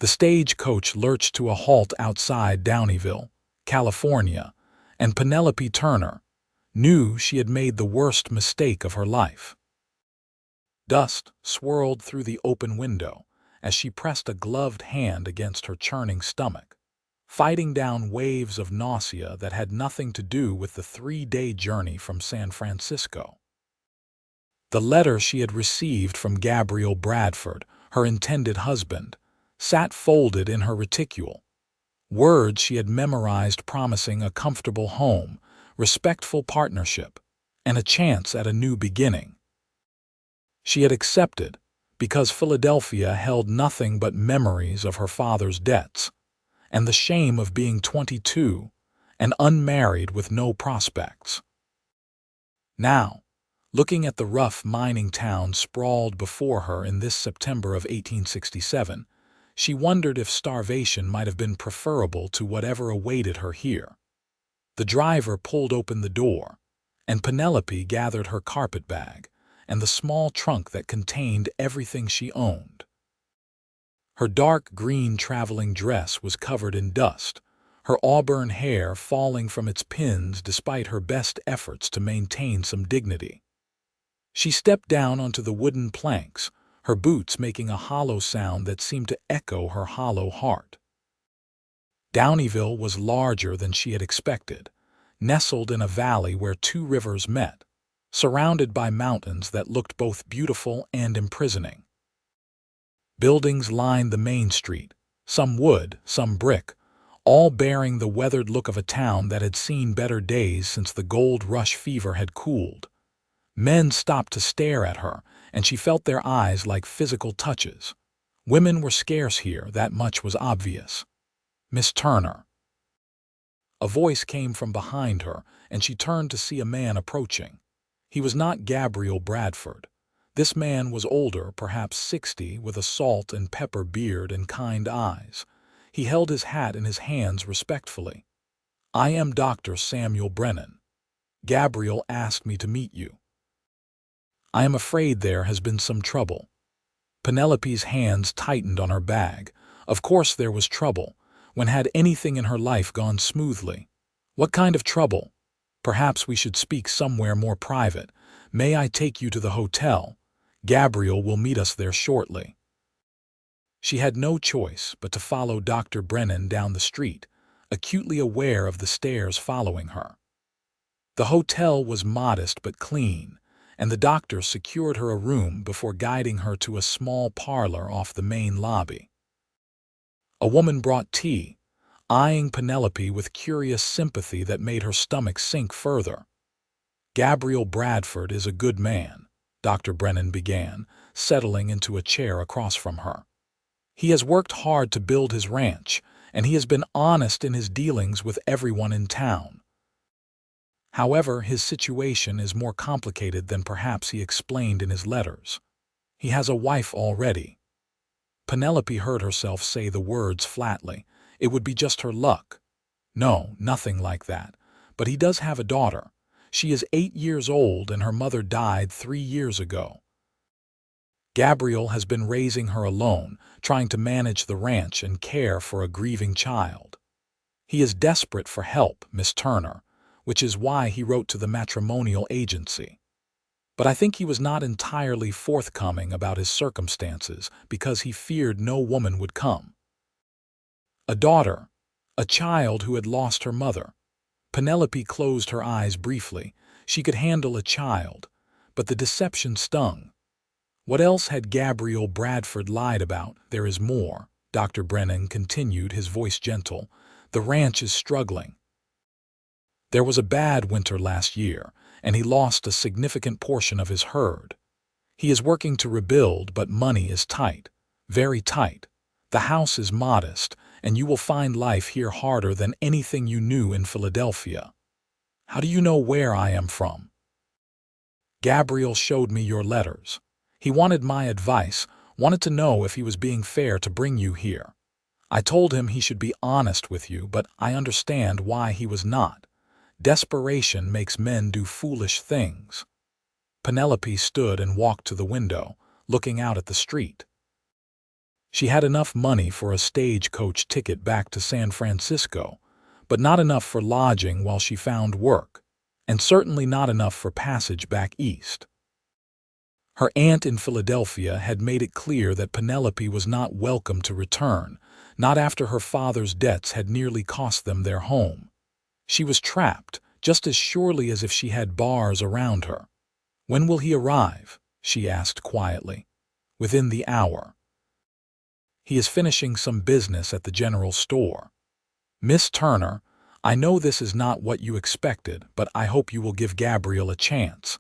The stagecoach lurched to a halt outside Downieville, California, and Penelope Turner knew she had made the worst mistake of her life. Dust swirled through the open window as she pressed a gloved hand against her churning stomach, fighting down waves of nausea that had nothing to do with the 3-day journey from San Francisco. The letter she had received from Gabriel Bradford, her intended husband, sat folded in her reticule. Words she had memorized promising a comfortable home, respectful partnership, and a chance at a new beginning. She had accepted because Philadelphia held nothing but memories of her father's debts and the shame of being 22 and unmarried with no prospects. Now, looking at the rough mining town sprawled before her in this September of 1867, she wondered if starvation might have been preferable to whatever awaited her here. The driver pulled open the door, and Penelope gathered her carpetbag and the small trunk that contained everything she owned. Her dark green traveling dress was covered in dust, her auburn hair falling from its pins despite her best efforts to maintain some dignity. She stepped down onto the wooden planks, her boots making a hollow sound that seemed to echo her hollow heart. Downieville was larger than she had expected, nestled in a valley where 2 rivers met, surrounded by mountains that looked both beautiful and imprisoning. Buildings lined the main street, some wood, some brick, all bearing the weathered look of a town that had seen better days since the gold rush fever had cooled. Men stopped to stare at her, and she felt their eyes like physical touches. Women were scarce here, that much was obvious. "Miss Turner." A voice came from behind her, and she turned to see a man approaching. He was not Gabriel Bradford. This man was older, perhaps 60, with a salt and pepper beard and kind eyes. He held his hat in his hands respectfully. "I am Dr. Samuel Brennan. Gabriel asked me to meet you." "I am afraid there has been some trouble." Penelope's hands tightened on her bag. Of course there was trouble. When had anything in her life gone smoothly? "What kind of trouble?" "Perhaps we should speak somewhere more private. May I take you to the hotel? Gabriel will meet us there shortly." She had no choice but to follow Dr. Brennan down the street, acutely aware of the stares following her. The hotel was modest but clean, and the doctor secured her a room before guiding her to a small parlor off the main lobby. A woman brought tea, eyeing Penelope with curious sympathy that made her stomach sink further. "Gabriel Bradford is a good man," Dr. Brennan began, settling into a chair across from her. "He has worked hard to build his ranch, and he has been honest in his dealings with everyone in town. However, his situation is more complicated than perhaps he explained in his letters. He has a wife already." Penelope heard herself say the words flatly. It would be just her luck. "No, nothing like that. But he does have a daughter. She is 8 years old and her mother died 3 years ago. Gabriel has been raising her alone, trying to manage the ranch and care for a grieving child. He is desperate for help, Miss Turner, which is why he wrote to the matrimonial agency. But I think he was not entirely forthcoming about his circumstances because he feared no woman would come." A daughter, a child who had lost her mother. Penelope closed her eyes briefly. She could handle a child, but the deception stung. What else had Gabriel Bradford lied about? "There is more," Dr. Brennan continued, his voice gentle. "The ranch is struggling. There was a bad winter last year, and he lost a significant portion of his herd. He is working to rebuild, but money is tight, very tight. The house is modest, and you will find life here harder than anything you knew in Philadelphia." "How do you know where I am from?" "Gabriel showed me your letters. He wanted my advice, wanted to know if he was being fair to bring you here. I told him he should be honest with you, but I understand why he was not. Desperation makes men do foolish things." Penelope stood and walked to the window, looking out at the street. She had enough money for a stagecoach ticket back to San Francisco, but not enough for lodging while she found work, and certainly not enough for passage back east. Her aunt in Philadelphia had made it clear that Penelope was not welcome to return, not after her father's debts had nearly cost them their home. She was trapped, just as surely as if she had bars around her. "When will he arrive?" she asked quietly. "Within the hour. He is finishing some business at the general store. Miss Turner, I know this is not what you expected, but I hope you will give Gabriel a chance.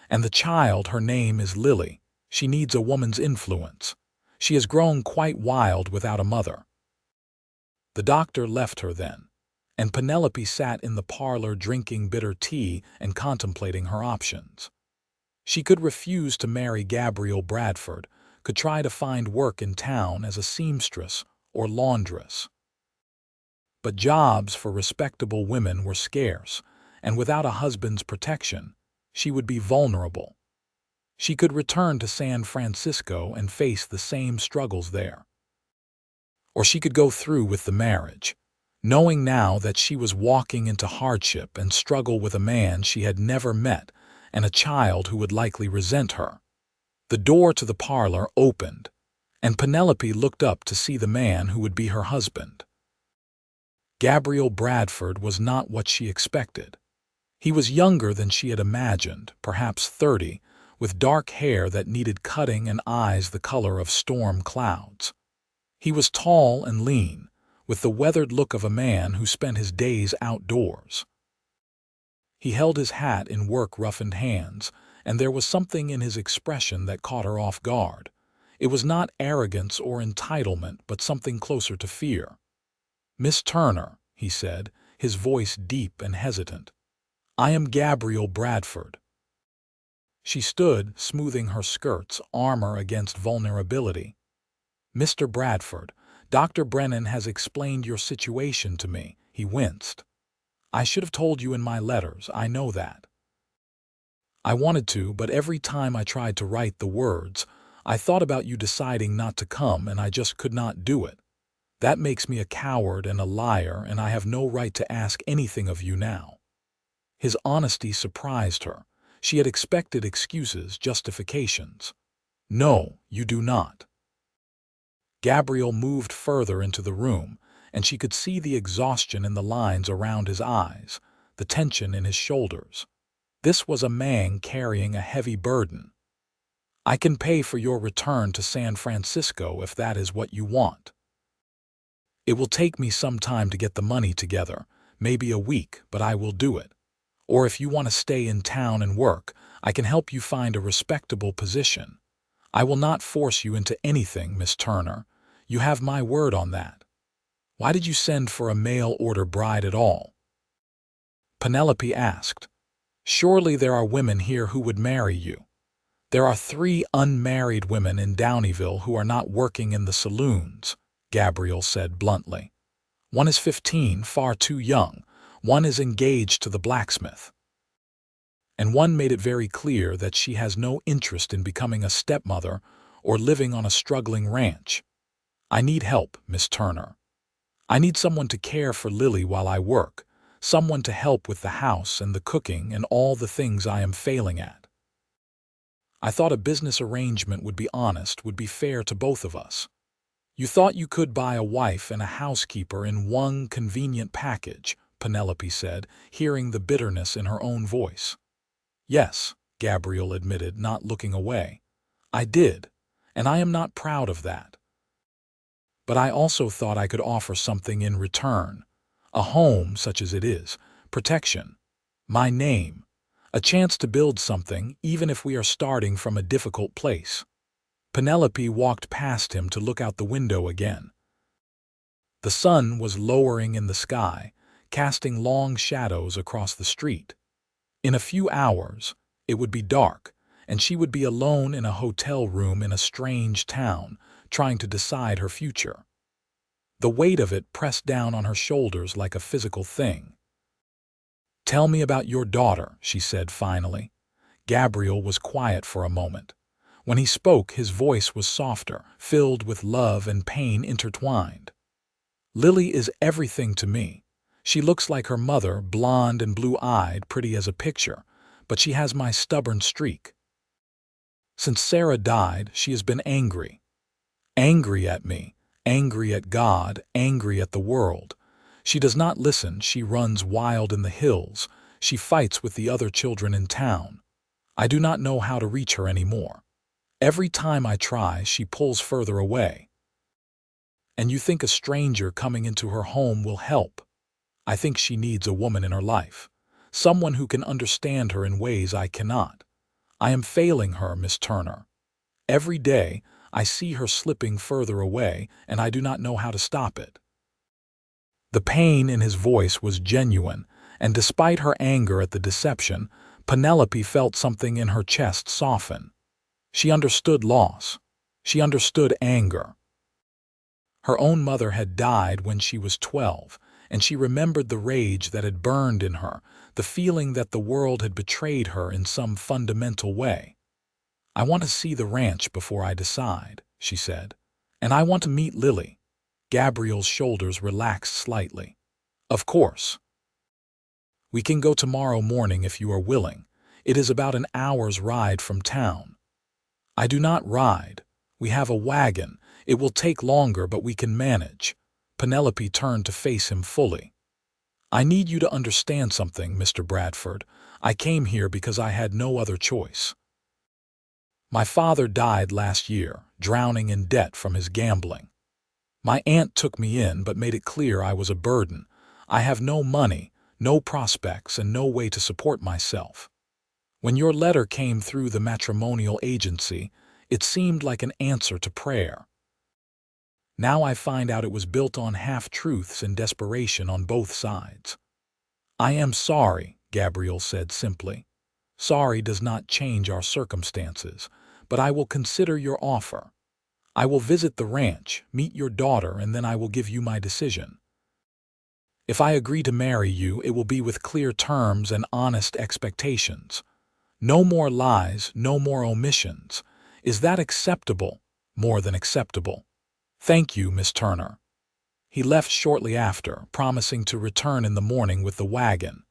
And the child, her name is Lily. She needs a woman's influence. She has grown quite wild without a mother." The doctor left her then, and Penelope sat in the parlor drinking bitter tea and contemplating her options. She could refuse to marry Gabriel Bradford, could try to find work in town as a seamstress or laundress. But jobs for respectable women were scarce, and without a husband's protection, she would be vulnerable. She could return to San Francisco and face the same struggles there. Or she could go through with the marriage, knowing now that she was walking into hardship and struggle with a man she had never met and a child who would likely resent her. The door to the parlor opened, and Penelope looked up to see the man who would be her husband. Gabriel Bradford was not what she expected. He was younger than she had imagined, perhaps 30, with dark hair that needed cutting and eyes the color of storm clouds. He was tall and lean, with the weathered look of a man who spent his days outdoors. He held his hat in work-roughened hands, and there was something in his expression that caught her off guard. It was not arrogance or entitlement, but something closer to fear. "Miss Turner," he said, his voice deep and hesitant, "I am Gabriel Bradford." She stood, smoothing her skirts, armor against vulnerability. "Mr. Bradford, Dr. Brennan has explained your situation to me," he winced. "I should have told you in my letters, I know that. I wanted to, but every time I tried to write the words, I thought about you deciding not to come, and I just could not do it. That makes me a coward and a liar, and I have no right to ask anything of you now." His honesty surprised her. She had expected excuses, justifications. "No, you do not." Gabriel moved further into the room, and she could see the exhaustion in the lines around his eyes, the tension in his shoulders. This was a man carrying a heavy burden. "I can pay for your return to San Francisco if that is what you want. It will take me some time to get the money together, maybe a week, but I will do it. Or if you want to stay in town and work, I can help you find a respectable position. I will not force you into anything, Miss Turner. You have my word on that. Why did you send for a mail-order bride at all?" Penelope asked. "Surely there are women here who would marry you." "There are 3 unmarried women in Downieville who are not working in the saloons," Gabriel said bluntly. "One is 15, far too young. One is engaged to the blacksmith. And one made it very clear that she has no interest in becoming a stepmother or living on a struggling ranch. I need help, Miss Turner. I need someone to care for Lily while I work, someone to help with the house and the cooking and all the things I am failing at. I thought a business arrangement would be honest, would be fair to both of us. You thought you could buy a wife and a housekeeper in one convenient package," Penelope said, hearing the bitterness in her own voice. "Yes," Gabriel admitted, not looking away. "I did, and I am not proud of that. But I also thought I could offer something in return. A home, such as it is, protection, my name, a chance to build something, even if we are starting from a difficult place." Penelope walked past him to look out the window again. The sun was lowering in the sky, casting long shadows across the street. In a few hours, it would be dark, and she would be alone in a hotel room in a strange town, trying to decide her future. The weight of it pressed down on her shoulders like a physical thing. "Tell me about your daughter," she said finally. Gabriel was quiet for a moment. When he spoke, his voice was softer, filled with love and pain intertwined. Lily is everything to me. She looks like her mother, blonde and blue-eyed, pretty as a picture, but she has my stubborn streak. Since Sarah died, she has been angry. Angry at me, angry at God, angry at the world. She does not listen, she runs wild in the hills, she fights with the other children in town. I do not know how to reach her anymore. Every time I try, she pulls further away. And you think a stranger coming into her home will help? I think she needs a woman in her life, someone who can understand her in ways I cannot. I am failing her, Miss Turner. Every day, I see her slipping further away, and I do not know how to stop it. The pain in his voice was genuine, and despite her anger at the deception, Penelope felt something in her chest soften. She understood loss. She understood anger. Her own mother had died when she was 12, and she remembered the rage that had burned in her, the feeling that the world had betrayed her in some fundamental way. I want to see the ranch before I decide, she said, and I want to meet Lily. Gabriel's shoulders relaxed slightly. Of course. We can go tomorrow morning if you are willing. It is about an hour's ride from town. I do not ride. We have a wagon. It will take longer, but we can manage. Penelope turned to face him fully. I need you to understand something, Mr. Bradford. I came here because I had no other choice. My father died last year, drowning in debt from his gambling. My aunt took me in but made it clear I was a burden. I have no money, no prospects, and no way to support myself. When your letter came through the matrimonial agency, it seemed like an answer to prayer. Now I find out it was built on half-truths and desperation on both sides. I am sorry, Gabriel said simply. Sorry does not change our circumstances, but I will consider your offer. I will visit the ranch, meet your daughter, and then I will give you my decision. If I agree to marry you, it will be with clear terms and honest expectations. No more lies, no more omissions. Is that acceptable? More than acceptable. Thank you, Miss Turner. He left shortly after, promising to return in the morning with the wagon.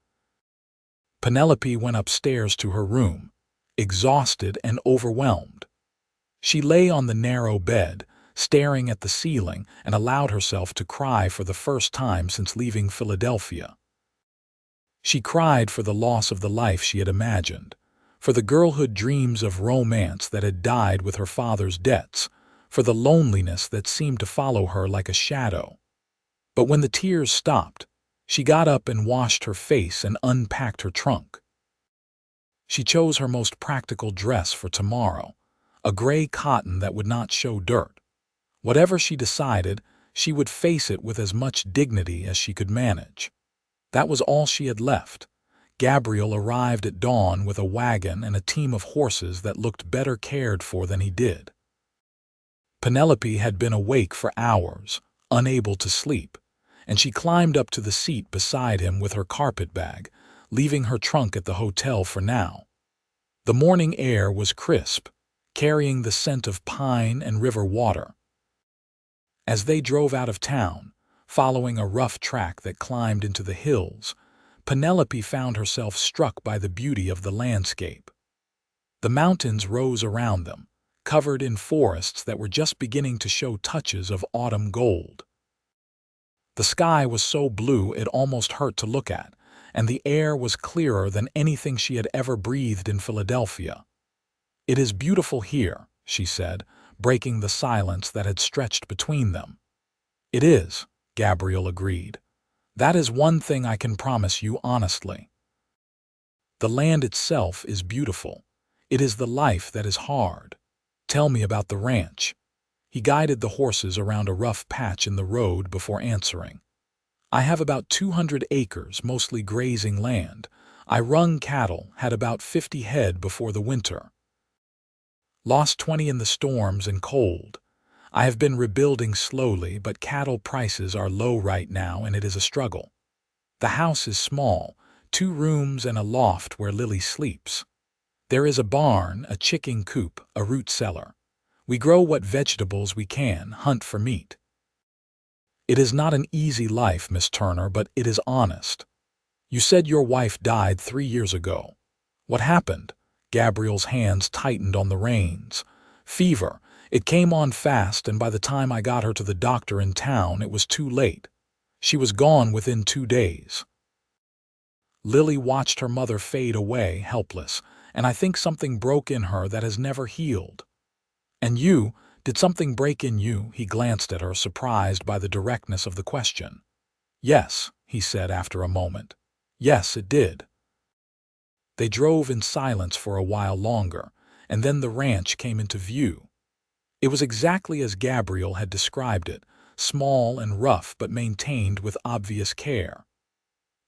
Penelope went upstairs to her room, exhausted and overwhelmed. She lay on the narrow bed, staring at the ceiling, and allowed herself to cry for the first time since leaving Philadelphia. She cried for the loss of the life she had imagined, for the girlhood dreams of romance that had died with her father's debts, for the loneliness that seemed to follow her like a shadow. But when the tears stopped, she got up and washed her face and unpacked her trunk. She chose her most practical dress for tomorrow, a gray cotton that would not show dirt. Whatever she decided, she would face it with as much dignity as she could manage. That was all she had left. Gabriel arrived at dawn with a wagon and a team of horses that looked better cared for than he did. Penelope had been awake for hours, unable to sleep, and she climbed up to the seat beside him with her carpet bag, leaving her trunk at the hotel for now. The morning air was crisp, carrying the scent of pine and river water. As they drove out of town, following a rough track that climbed into the hills, Penelope found herself struck by the beauty of the landscape. The mountains rose around them, covered in forests that were just beginning to show touches of autumn gold. The sky was so blue it almost hurt to look at, and the air was clearer than anything she had ever breathed in Philadelphia. "It is beautiful here," she said, breaking the silence that had stretched between them. "It is," Gabriel agreed. "That is one thing I can promise you honestly. The land itself is beautiful. It is the life that is hard. Tell me about the ranch." He guided the horses around a rough patch in the road before answering. "I have about 200 acres, mostly grazing land. I run cattle, had about 50 head before the winter. Lost 20 in the storms and cold. I have been rebuilding slowly, but cattle prices are low right now and it is a struggle. The house is small, 2 rooms and a loft where Lily sleeps. There is a barn, a chicken coop, a root cellar. We grow what vegetables we can, hunt for meat. It is not an easy life, Miss Turner, but it is honest. You said your wife died 3 years ago. What happened? Gabriel's hands tightened on the reins. Fever. It came on fast, and by the time I got her to the doctor in town, it was too late. She was gone within 2 days. Lily watched her mother fade away, helpless, and I think something broke in her that has never healed. And you, did something break in you? He glanced at her, surprised by the directness of the question. Yes, he said after a moment. Yes, it did. They drove in silence for a while longer, and then the ranch came into view. It was exactly as Gabriel had described it, small and rough but maintained with obvious care.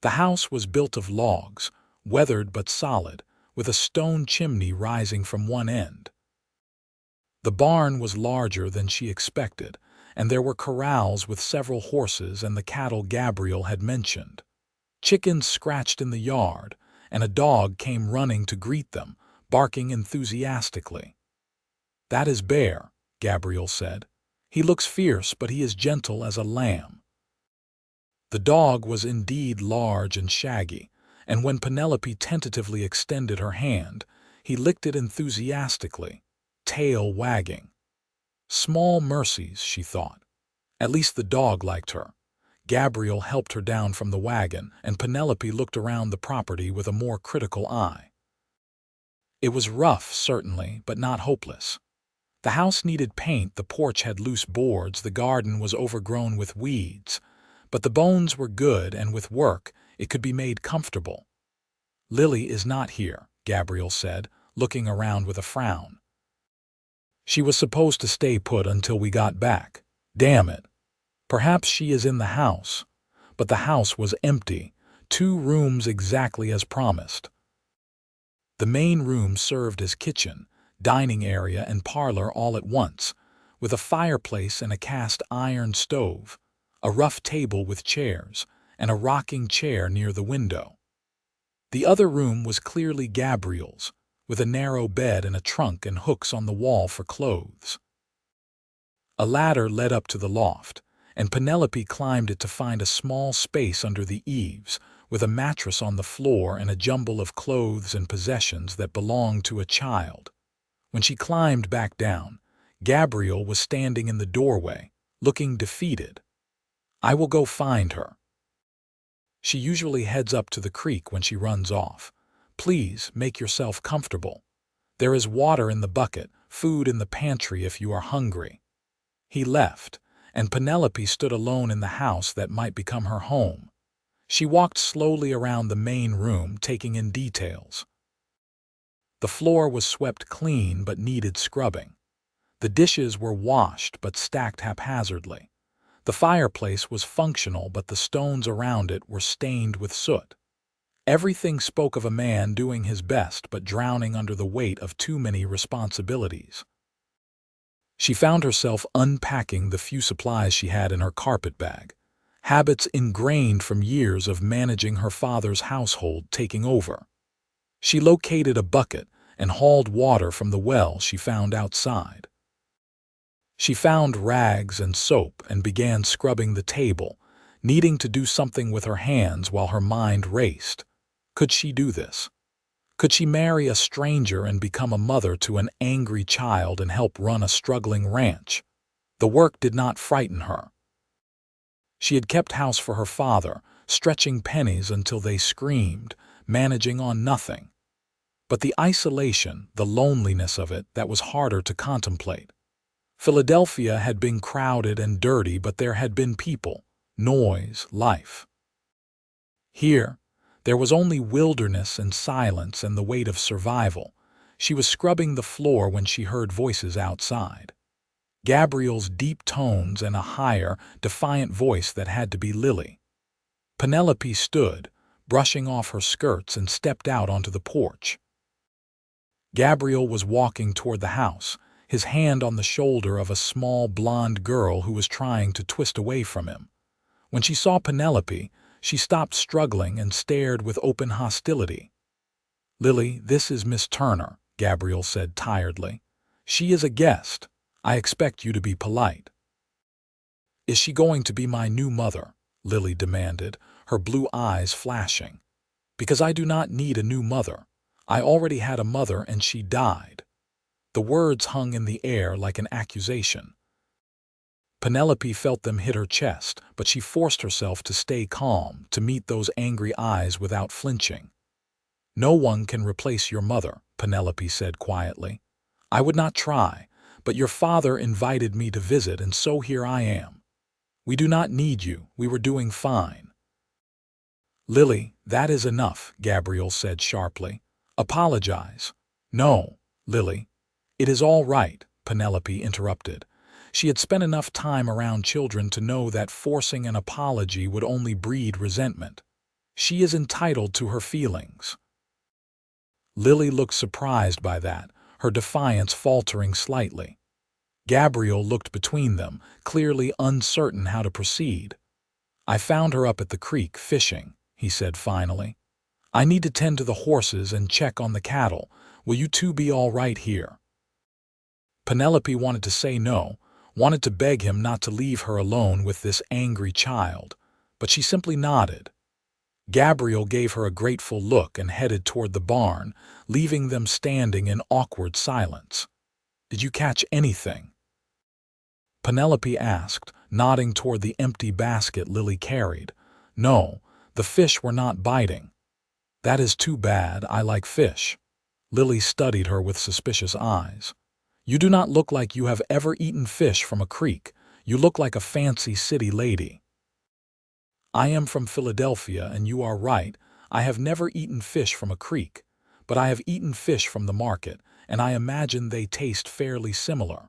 The house was built of logs, weathered but solid, with a stone chimney rising from one end. The barn was larger than she expected, and there were corrals with several horses and the cattle Gabriel had mentioned. Chickens scratched in the yard, and a dog came running to greet them, barking enthusiastically. "That is Bear," Gabriel said. "He looks fierce, but he is gentle as a lamb." The dog was indeed large and shaggy, and when Penelope tentatively extended her hand, he licked it enthusiastically, tail wagging. Small mercies, she thought. At least the dog liked her. Gabriel helped her down from the wagon, and Penelope looked around the property with a more critical eye. It was rough, certainly, but not hopeless. The house needed paint, the porch had loose boards, the garden was overgrown with weeds, but the bones were good, and with work, it could be made comfortable. "Lily is not here," Gabriel said, looking around with a frown. "She was supposed to stay put until we got back. Damn it. Perhaps she is in the house." But the house was empty, 2 rooms exactly as promised. The main room served as kitchen, dining area, and parlor all at once, with a fireplace and a cast iron stove, a rough table with chairs, and a rocking chair near the window. The other room was clearly Gabriel's, with a narrow bed and a trunk and hooks on the wall for clothes. A ladder led up to the loft, and Penelope climbed it to find a small space under the eaves, with a mattress on the floor and a jumble of clothes and possessions that belonged to a child. When she climbed back down, Gabriel was standing in the doorway, looking defeated. "I will go find her. She usually heads up to the creek when she runs off. Please make yourself comfortable. There is water in the bucket, food in the pantry if you are hungry." He left, and Penelope stood alone in the house that might become her home. She walked slowly around the main room, taking in details. The floor was swept clean but needed scrubbing. The dishes were washed but stacked haphazardly. The fireplace was functional, but the stones around it were stained with soot. Everything spoke of a man doing his best but drowning under the weight of too many responsibilities. She found herself unpacking the few supplies she had in her carpet bag, habits ingrained from years of managing her father's household taking over. She located a bucket and hauled water from the well she found outside. She found rags and soap and began scrubbing the table, needing to do something with her hands while her mind raced. Could she do this? Could she marry a stranger and become a mother to an angry child and help run a struggling ranch? The work did not frighten her. She had kept house for her father, stretching pennies until they screamed, managing on nothing. But the isolation, the loneliness of it, that was harder to contemplate. Philadelphia had been crowded and dirty, but there had been people, noise, life. Here, there was only wilderness and silence and the weight of survival. She was scrubbing the floor when she heard voices outside. Gabriel's deep tones and a higher, defiant voice that had to be Lily. Penelope stood, brushing off her skirts, and stepped out onto the porch. Gabriel was walking toward the house, his hand on the shoulder of a small blonde girl who was trying to twist away from him. When she saw Penelope, she stopped struggling and stared with open hostility. "Lily, this is Miss Turner," Gabriel said tiredly. "She is a guest. I expect you to be polite." "Is she going to be my new mother?" Lily demanded, her blue eyes flashing. "Because I do not need a new mother. I already had a mother and she died." The words hung in the air like an accusation. Penelope felt them hit her chest, but she forced herself to stay calm, to meet those angry eyes without flinching. "No one can replace your mother," Penelope said quietly. "I would not try, but your father invited me to visit, and so here I am. We do not need you. We were doing fine." "Lily, that is enough," Gabriel said sharply. "Apologize." "No, Lily. It is all right," Penelope interrupted. She had spent enough time around children to know that forcing an apology would only breed resentment. She is entitled to her feelings. Lily looked surprised by that, her defiance faltering slightly. Gabriel looked between them, clearly uncertain how to proceed. "I found her up at the creek fishing," he said finally. "I need to tend to the horses and check on the cattle. Will you two be all right here?" Penelope wanted to say no, wanted to beg him not to leave her alone with this angry child, but she simply nodded. Gabriel gave her a grateful look and headed toward the barn, leaving them standing in awkward silence. "Did you catch anything?" Penelope asked, nodding toward the empty basket Lily carried. "No, the fish were not biting." "That is too bad. I like fish." Lily studied her with suspicious eyes. "You do not look like you have ever eaten fish from a creek. You look like a fancy city lady." "I am from Philadelphia, and you are right. I have never eaten fish from a creek, but I have eaten fish from the market, and I imagine they taste fairly similar."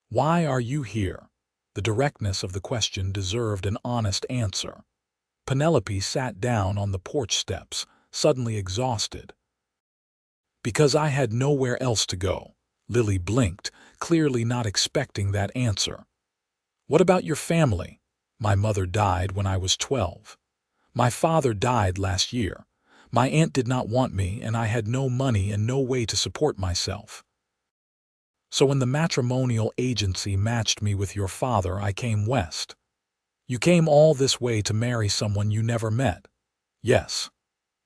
"Why are you here?" The directness of the question deserved an honest answer. Penelope sat down on the porch steps, suddenly exhausted. "Because I had nowhere else to go." Lily blinked, clearly not expecting that answer. "What about your family?" "My mother died when I was 12. My father died last year. My aunt did not want me, and I had no money and no way to support myself. So when the matrimonial agency matched me with your father, I came west." "You came all this way to marry someone you never met?" "Yes."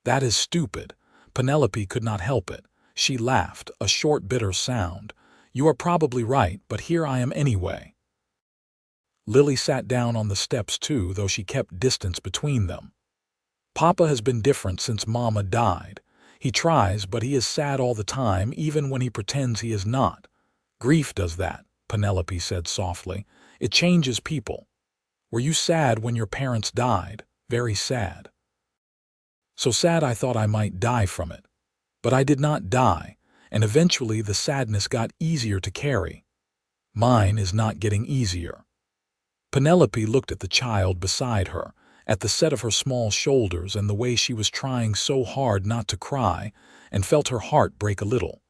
"That is stupid." Penelope could not help it. She laughed, a short, bitter sound. "You are probably right, but here I am anyway." Lily sat down on the steps too, though she kept distance between them. "Papa has been different since Mama died. He tries, but he is sad all the time, even when he pretends he is not. Grief does that," Penelope said softly. "It changes people. Were you sad when your parents died?" "Very sad. So sad I thought I might die from it. But I did not die, and eventually the sadness got easier to carry. Mine is not getting easier." Penelope looked at the child beside her, at the set of her small shoulders and the way she was trying so hard not to cry, and felt her heart break a little.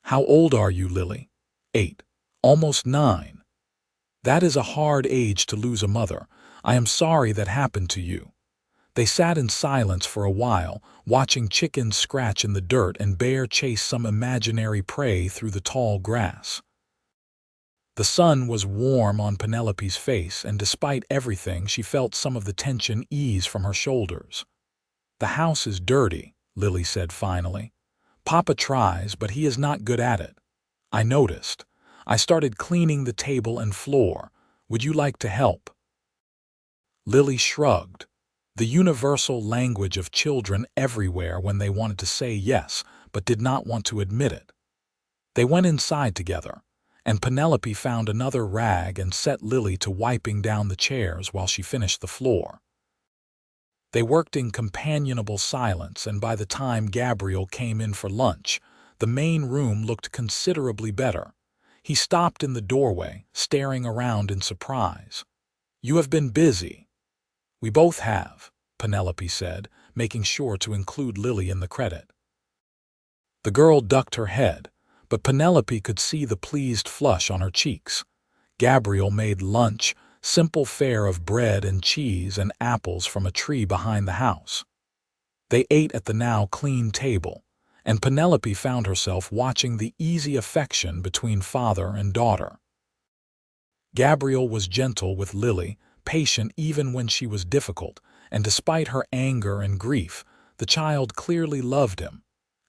"How old are you, Lily?" 8. Almost 9. "That is a hard age to lose a mother. I am sorry that happened to you." They sat in silence for a while, watching chickens scratch in the dirt and bear chase some imaginary prey through the tall grass. The sun was warm on Penelope's face, and despite everything, she felt some of the tension ease from her shoulders. "The house is dirty," Lily said finally. "Papa tries, but he is not good at it. I noticed. I started cleaning the table and floor. Would you like to help?" Lily shrugged. The universal language of children everywhere when they wanted to say yes, but did not want to admit it. They went inside together, and Penelope found another rag and set Lily to wiping down the chairs while she finished the floor. They worked in companionable silence, and by the time Gabriel came in for lunch, the main room looked considerably better. He stopped in the doorway, staring around in surprise. "You have been busy." "We both have," Penelope said, making sure to include Lily in the credit. The girl ducked her head, but Penelope could see the pleased flush on her cheeks. Gabriel made lunch, simple fare of bread and cheese and apples from a tree behind the house. They ate at the now clean table, and Penelope found herself watching the easy affection between father and daughter. Gabriel was gentle with Lily, patient even when she was difficult, and despite her anger and grief, the child clearly loved him.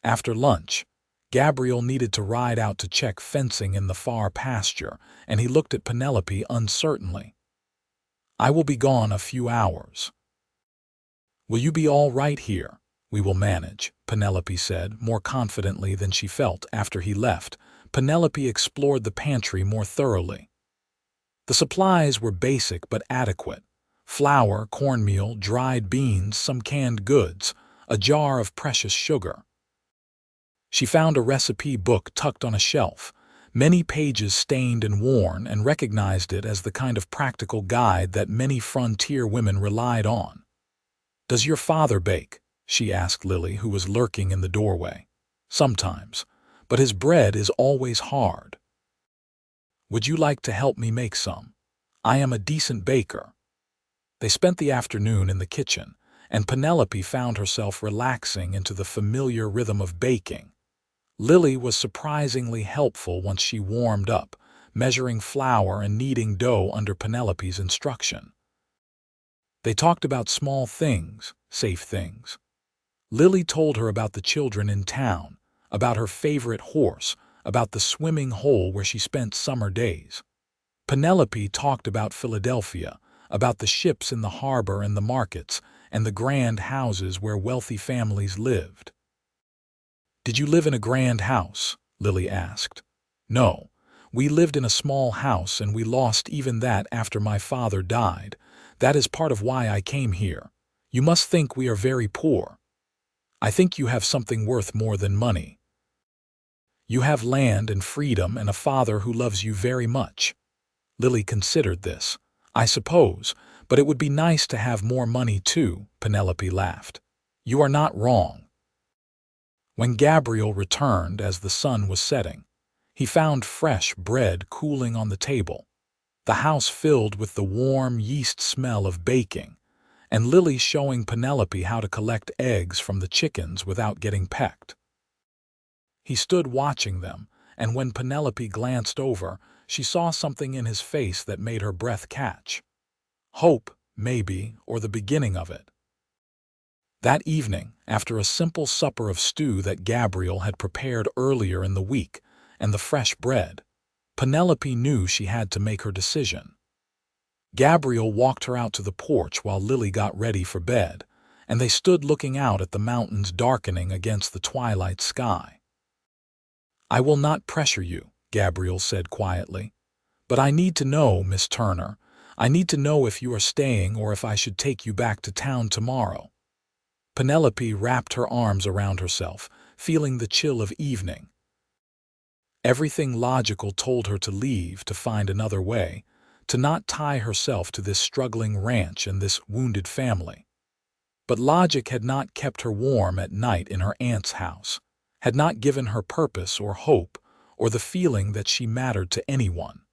After lunch, Gabriel needed to ride out to check fencing in the far pasture, and he looked at Penelope uncertainly. "I will be gone a few hours." "Will you be all right here?" "We will manage," Penelope said, more confidently than she felt after he left. Penelope explored the pantry more thoroughly. The supplies were basic but adequate: flour, cornmeal, dried beans, some canned goods, a jar of precious sugar. She found a recipe book tucked on a shelf, many pages stained and worn, and recognized it as the kind of practical guide that many frontier women relied on. "Does your father bake?" she asked Lily, who was lurking in the doorway. "Sometimes, but his bread is always hard." "Would you like to help me make some? I am a decent baker." They spent the afternoon in the kitchen, and Penelope found herself relaxing into the familiar rhythm of baking. Lily was surprisingly helpful once she warmed up, measuring flour and kneading dough under Penelope's instruction. They talked about small things, safe things. Lily told her about the children in town, about her favorite horse, about the swimming hole where she spent summer days. Penelope talked about Philadelphia, about the ships in the harbor and the markets, and the grand houses where wealthy families lived. "Did you live in a grand house?" Lily asked. "No. We lived in a small house, and we lost even that after my father died. That is part of why I came here. You must think we are very poor. I think you have something worth more than money. You have land and freedom and a father who loves you very much." Lily considered this. "I suppose, but it would be nice to have more money too," Penelope laughed. "You are not wrong." When Gabriel returned as the sun was setting, he found fresh bread cooling on the table, the house filled with the warm yeast smell of baking, and Lily showing Penelope how to collect eggs from the chickens without getting pecked. He stood watching them, and when Penelope glanced over, she saw something in his face that made her breath catch. Hope, maybe, or the beginning of it. That evening, after a simple supper of stew that Gabriel had prepared earlier in the week, and the fresh bread, Penelope knew she had to make her decision. Gabriel walked her out to the porch while Lily got ready for bed, and they stood looking out at the mountains darkening against the twilight sky. "I will not pressure you," Gabriel said quietly. "But I need to know, Miss Turner. I need to know if you are staying or if I should take you back to town tomorrow." Penelope wrapped her arms around herself, feeling the chill of evening. Everything logical told her to leave, to find another way, to not tie herself to this struggling ranch and this wounded family. But logic had not kept her warm at night in her aunt's house, had not given her purpose or hope or the feeling that she mattered to anyone.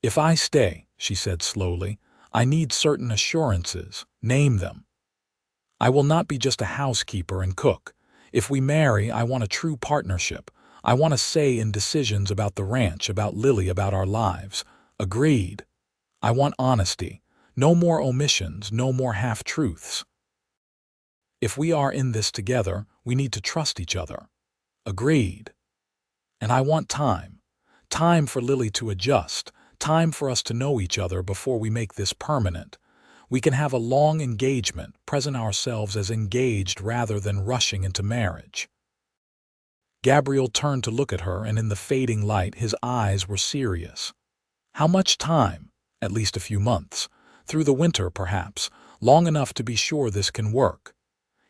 "If I stay," she said slowly, "I need certain assurances. Name them. I will not be just a housekeeper and cook. If we marry, I want a true partnership. I want a say in decisions about the ranch, about Lily, about our lives." "Agreed. I want honesty. No more omissions, no more half-truths. If we are in this together, we need to trust each other." "Agreed. And I want time. Time for Lily to adjust. Time for us to know each other before we make this permanent. We can have a long engagement, present ourselves as engaged rather than rushing into marriage." Gabriel turned to look at her, and in the fading light his eyes were serious. "How much time?" "At least a few months. Through the winter, perhaps. Long enough to be sure this can work."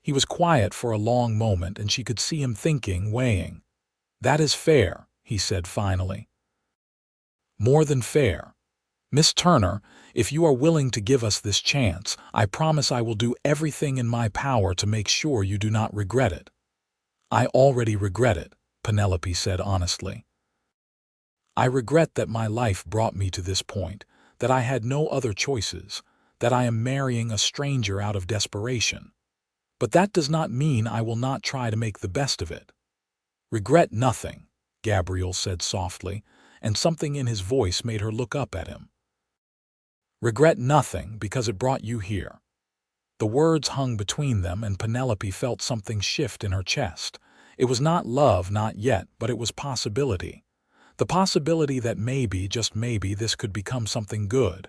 He was quiet for a long moment, and she could see him thinking, weighing. "That is fair," he said finally. "More than fair. Miss Turner, if you are willing to give us this chance, I promise I will do everything in my power to make sure you do not regret it." "I already regret it," Penelope said honestly. "I regret that my life brought me to this point, that I had no other choices, that I am marrying a stranger out of desperation. But that does not mean I will not try to make the best of it. Regret nothing, Gabriel said softly, and something in his voice made her look up at him. Regret nothing because it brought you here. The words hung between them, and Penelope felt something shift in her chest. It was not love, not yet, but it was possibility. The possibility that maybe, just maybe, this could become something good.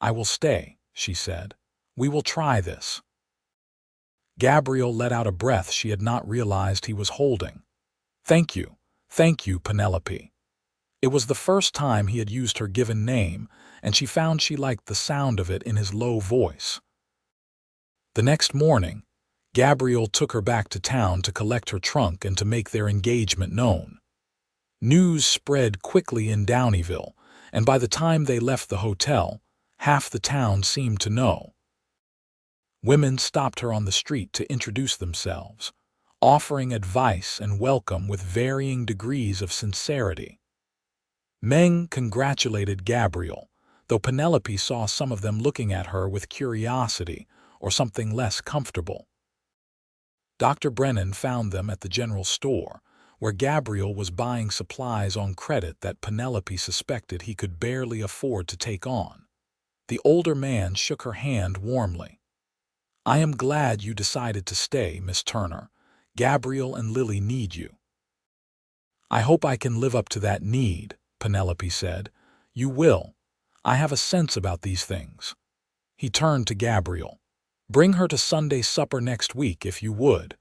I will stay, she said. We will try this. Gabriel let out a breath she had not realized he was holding. Thank you, Penelope. It was the first time he had used her given name, and she found she liked the sound of it in his low voice. The next morning, Gabriel took her back to town to collect her trunk and to make their engagement known. News spread quickly in Downieville, and by the time they left the hotel, half the town seemed to know. Women stopped her on the street to introduce themselves, offering advice and welcome with varying degrees of sincerity. Men congratulated Gabriel, though Penelope saw some of them looking at her with curiosity or something less comfortable. Dr. Brennan found them at the general store, where Gabriel was buying supplies on credit that Penelope suspected he could barely afford to take on. The older man shook her hand warmly. I am glad you decided to stay, Miss Turner. Gabriel and Lily need you. I hope I can live up to that need, Penelope said. You will. I have a sense about these things. He turned to Gabriel. Bring her to Sunday supper next week if you would.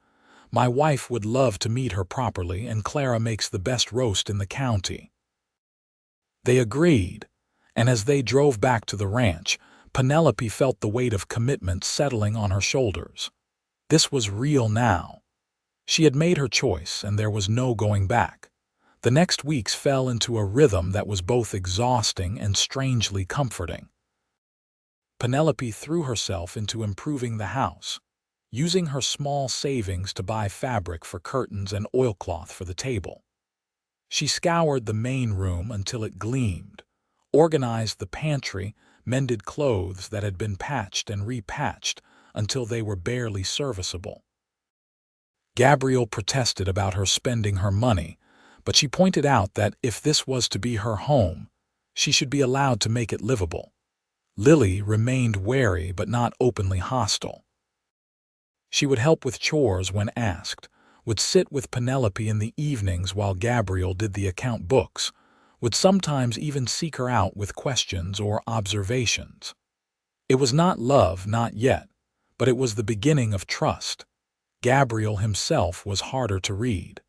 My wife would love to meet her properly, and Clara makes the best roast in the county. They agreed, and as they drove back to the ranch, Penelope felt the weight of commitment settling on her shoulders. This was real now. She had made her choice, and there was no going back. The next weeks fell into a rhythm that was both exhausting and strangely comforting. Penelope threw herself into improving the house, using her small savings to buy fabric for curtains and oilcloth for the table. She scoured the main room until it gleamed, organized the pantry, mended clothes that had been patched and repatched until they were barely serviceable. Gabriel protested about her spending her money, but she pointed out that if this was to be her home, she should be allowed to make it livable. Lily remained wary but not openly hostile. She would help with chores when asked, would sit with Penelope in the evenings while Gabriel did the account books, would sometimes even seek her out with questions or observations. It was not love, not yet, but it was the beginning of trust. Gabriel himself was harder to read.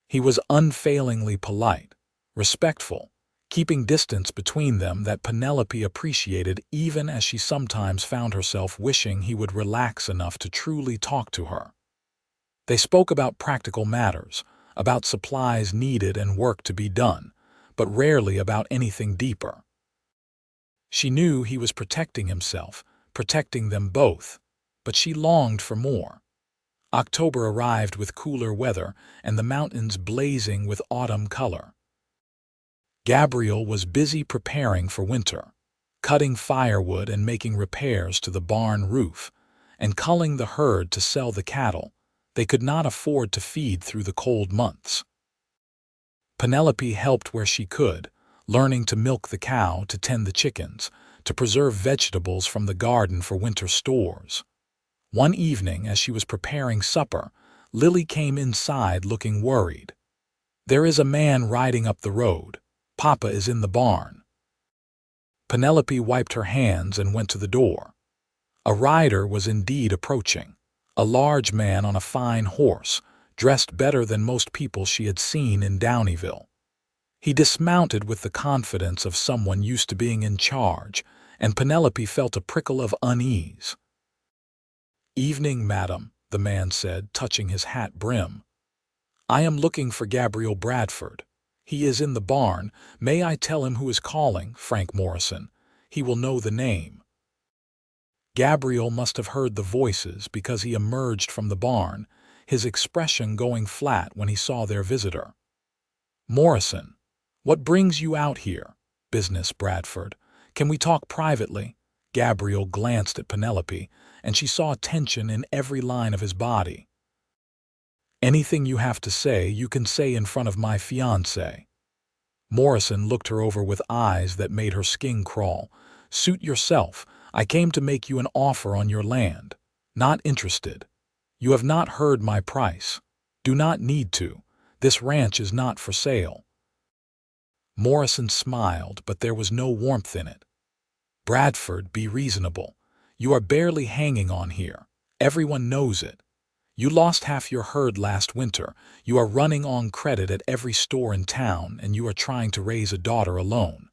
He was unfailingly polite, respectful, keeping distance between them that Penelope appreciated even as she sometimes found herself wishing he would relax enough to truly talk to her. They spoke about practical matters, about supplies needed and work to be done, but rarely about anything deeper. She knew he was protecting himself, protecting them both, but she longed for more. October arrived with cooler weather and the mountains blazing with autumn color. Gabriel was busy preparing for winter, cutting firewood and making repairs to the barn roof, and culling the herd to sell the cattle they could not afford to feed through the cold months. Penelope helped where she could, learning to milk the cow, to tend the chickens, to preserve vegetables from the garden for winter stores. One evening, as she was preparing supper, Lily came inside looking worried. There is a man riding up the road. Papa is in the barn. Penelope wiped her hands and went to the door. A rider was indeed approaching, a large man on a fine horse, dressed better than most people she had seen in Downieville. He dismounted with the confidence of someone used to being in charge, and Penelope felt a prickle of unease. "Evening, madam," the man said, touching his hat brim. "I am looking for Gabriel Bradford. He is in the barn. May I tell him who is calling? Frank Morrison. He will know the name." Gabriel must have heard the voices because he emerged from the barn, his expression going flat when he saw their visitor. "Morrison, what brings you out here?" "Business, Bradford. Can we talk privately?" Gabriel glanced at Penelope, and she saw tension in every line of his body. "Anything you have to say, you can say in front of my fiancé." Morrison looked her over with eyes that made her skin crawl. "Suit yourself. I came to make you an offer on your land. Not interested. You have not heard my price. Do not need to. This ranch is not for sale." Morrison smiled, but there was no warmth in it. "Bradford, be reasonable. You are barely hanging on here. Everyone knows it. You lost half your herd last winter. You are running on credit at every store in town, and you are trying to raise a daughter alone.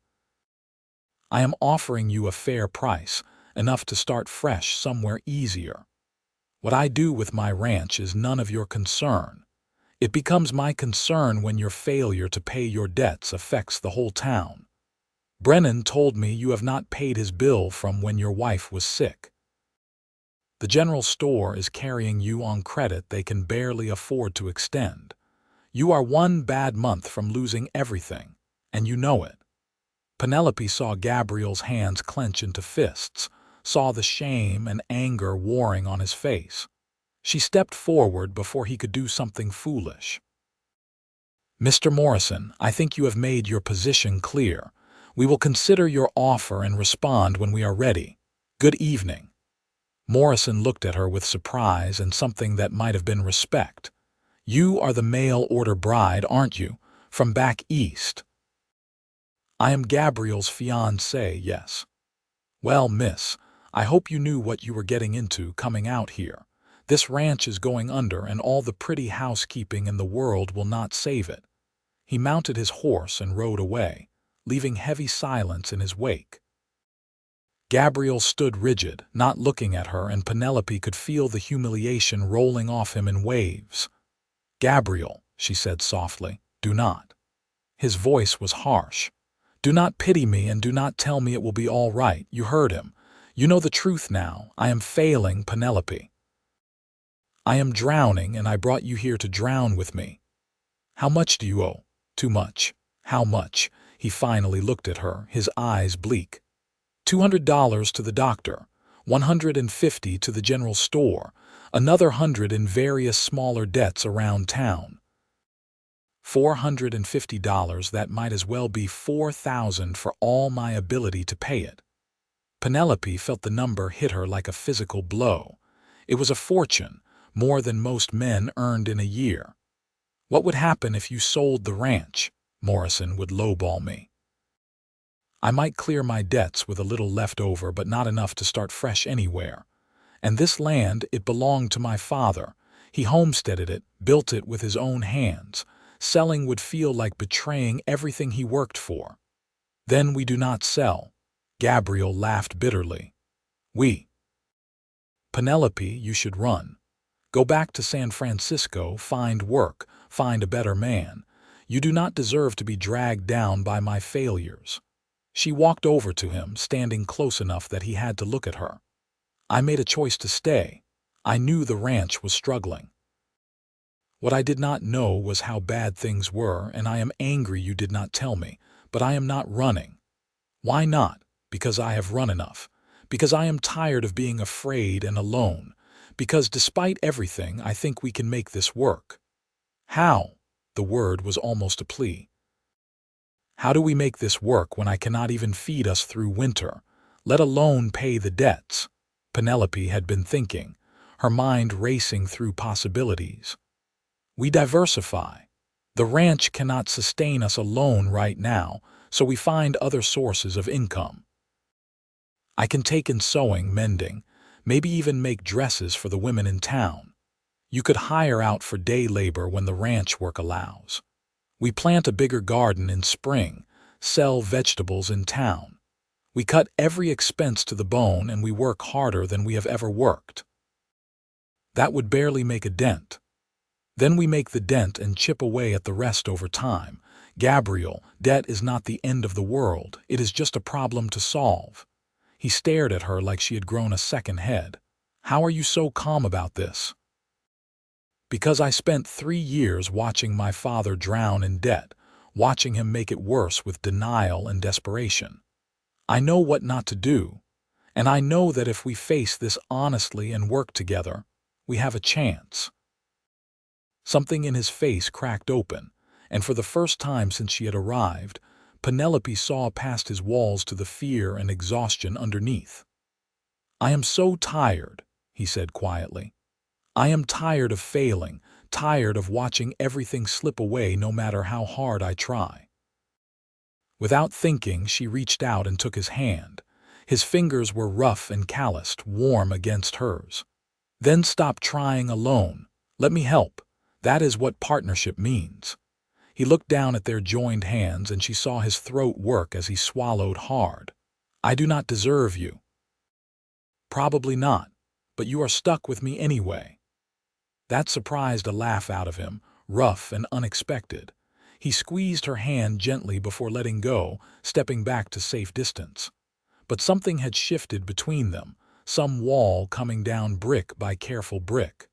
I am offering you a fair price, enough to start fresh somewhere easier. What I do with my ranch is none of your concern. It becomes my concern when your failure to pay your debts affects the whole town. Brennan told me you have not paid his bill from when your wife was sick. The general store is carrying you on credit they can barely afford to extend. You are one bad month from losing everything, and you know it." Penelope saw Gabriel's hands clench into fists, saw the shame and anger warring on his face. She stepped forward before he could do something foolish. "Mr. Morrison, I think you have made your position clear. We will consider your offer and respond when we are ready. Good evening." Morrison looked at her with surprise and something that might have been respect. "You are the mail-order bride, aren't you, from back east?" "I am Gabriel's fiancée, yes." "Well, miss, I hope you knew what you were getting into coming out here. This ranch is going under, and all the pretty housekeeping in the world will not save it." He mounted his horse and rode away, leaving heavy silence in his wake. Gabriel stood rigid, not looking at her, and Penelope could feel the humiliation rolling off him in waves. "Gabriel," she said softly, "do not." His voice was harsh. "Do not pity me, and do not tell me it will be all right. You heard him. You know the truth now. I am failing, Penelope. I am drowning, and I brought you here to drown with me. How much do you owe?" "Too much." "How much?" He finally looked at her, his eyes bleak. $200 to the doctor, $150 to the general store, another $100 in various smaller debts around town. $450, that might as well be $4,000 for all my ability to pay it. Penelope felt the number hit her like a physical blow. It was a fortune, more than most men earned in a year. "What would happen if you sold the ranch?" "Morrison would lowball me. I might clear my debts with a little left over, but not enough to start fresh anywhere. And this land, it belonged to my father. He homesteaded it, built it with his own hands. Selling would feel like betraying everything he worked for." "Then we do not sell." Gabriel laughed bitterly. "We." "Penelope, you should run. Go back to San Francisco, find work, find a better man. You do not deserve to be dragged down by my failures." She walked over to him, standing close enough that he had to look at her. "I made a choice to stay. I knew the ranch was struggling. What I did not know was how bad things were, and I am angry you did not tell me, but I am not running. Why not? Because I have run enough. Because I am tired of being afraid and alone. Because despite everything, I think we can make this work." "How?" The word was almost a plea. "How do we make this work when I cannot even feed us through winter, let alone pay the debts?" Penelope had been thinking, her mind racing through possibilities. "We diversify. The ranch cannot sustain us alone right now, so we find other sources of income. I can take in sewing, mending, maybe even make dresses for the women in town. You could hire out for day labor when the ranch work allows. We plant a bigger garden in spring, sell vegetables in town. We cut every expense to the bone, and we work harder than we have ever worked. That would barely make a dent. Then we make the dent and chip away at the rest over time. Gabriel, debt is not the end of the world. It is just a problem to solve." He stared at her like she had grown a second head. "How are you so calm about this?" "Because I spent 3 years watching my father drown in debt, watching him make it worse with denial and desperation. I know what not to do, And I know that if we face this honestly and work together, we have a chance." Something in his face cracked open, and for the first time since she had arrived, Penelope saw past his walls to the fear and exhaustion underneath. "I am so tired," he said quietly. "I am tired of failing, tired of watching everything slip away no matter how hard I try." Without thinking, she reached out and took his hand. His fingers were rough and calloused, warm against hers. "Then stop trying alone. Let me help. That is what partnership means." He looked down at their joined hands, and she saw his throat work as he swallowed hard. "I do not deserve you." "Probably not, but you are stuck with me anyway." That surprised a laugh out of him, rough and unexpected. He squeezed her hand gently before letting go, stepping back to safe distance. But something had shifted between them, some wall coming down brick by careful brick.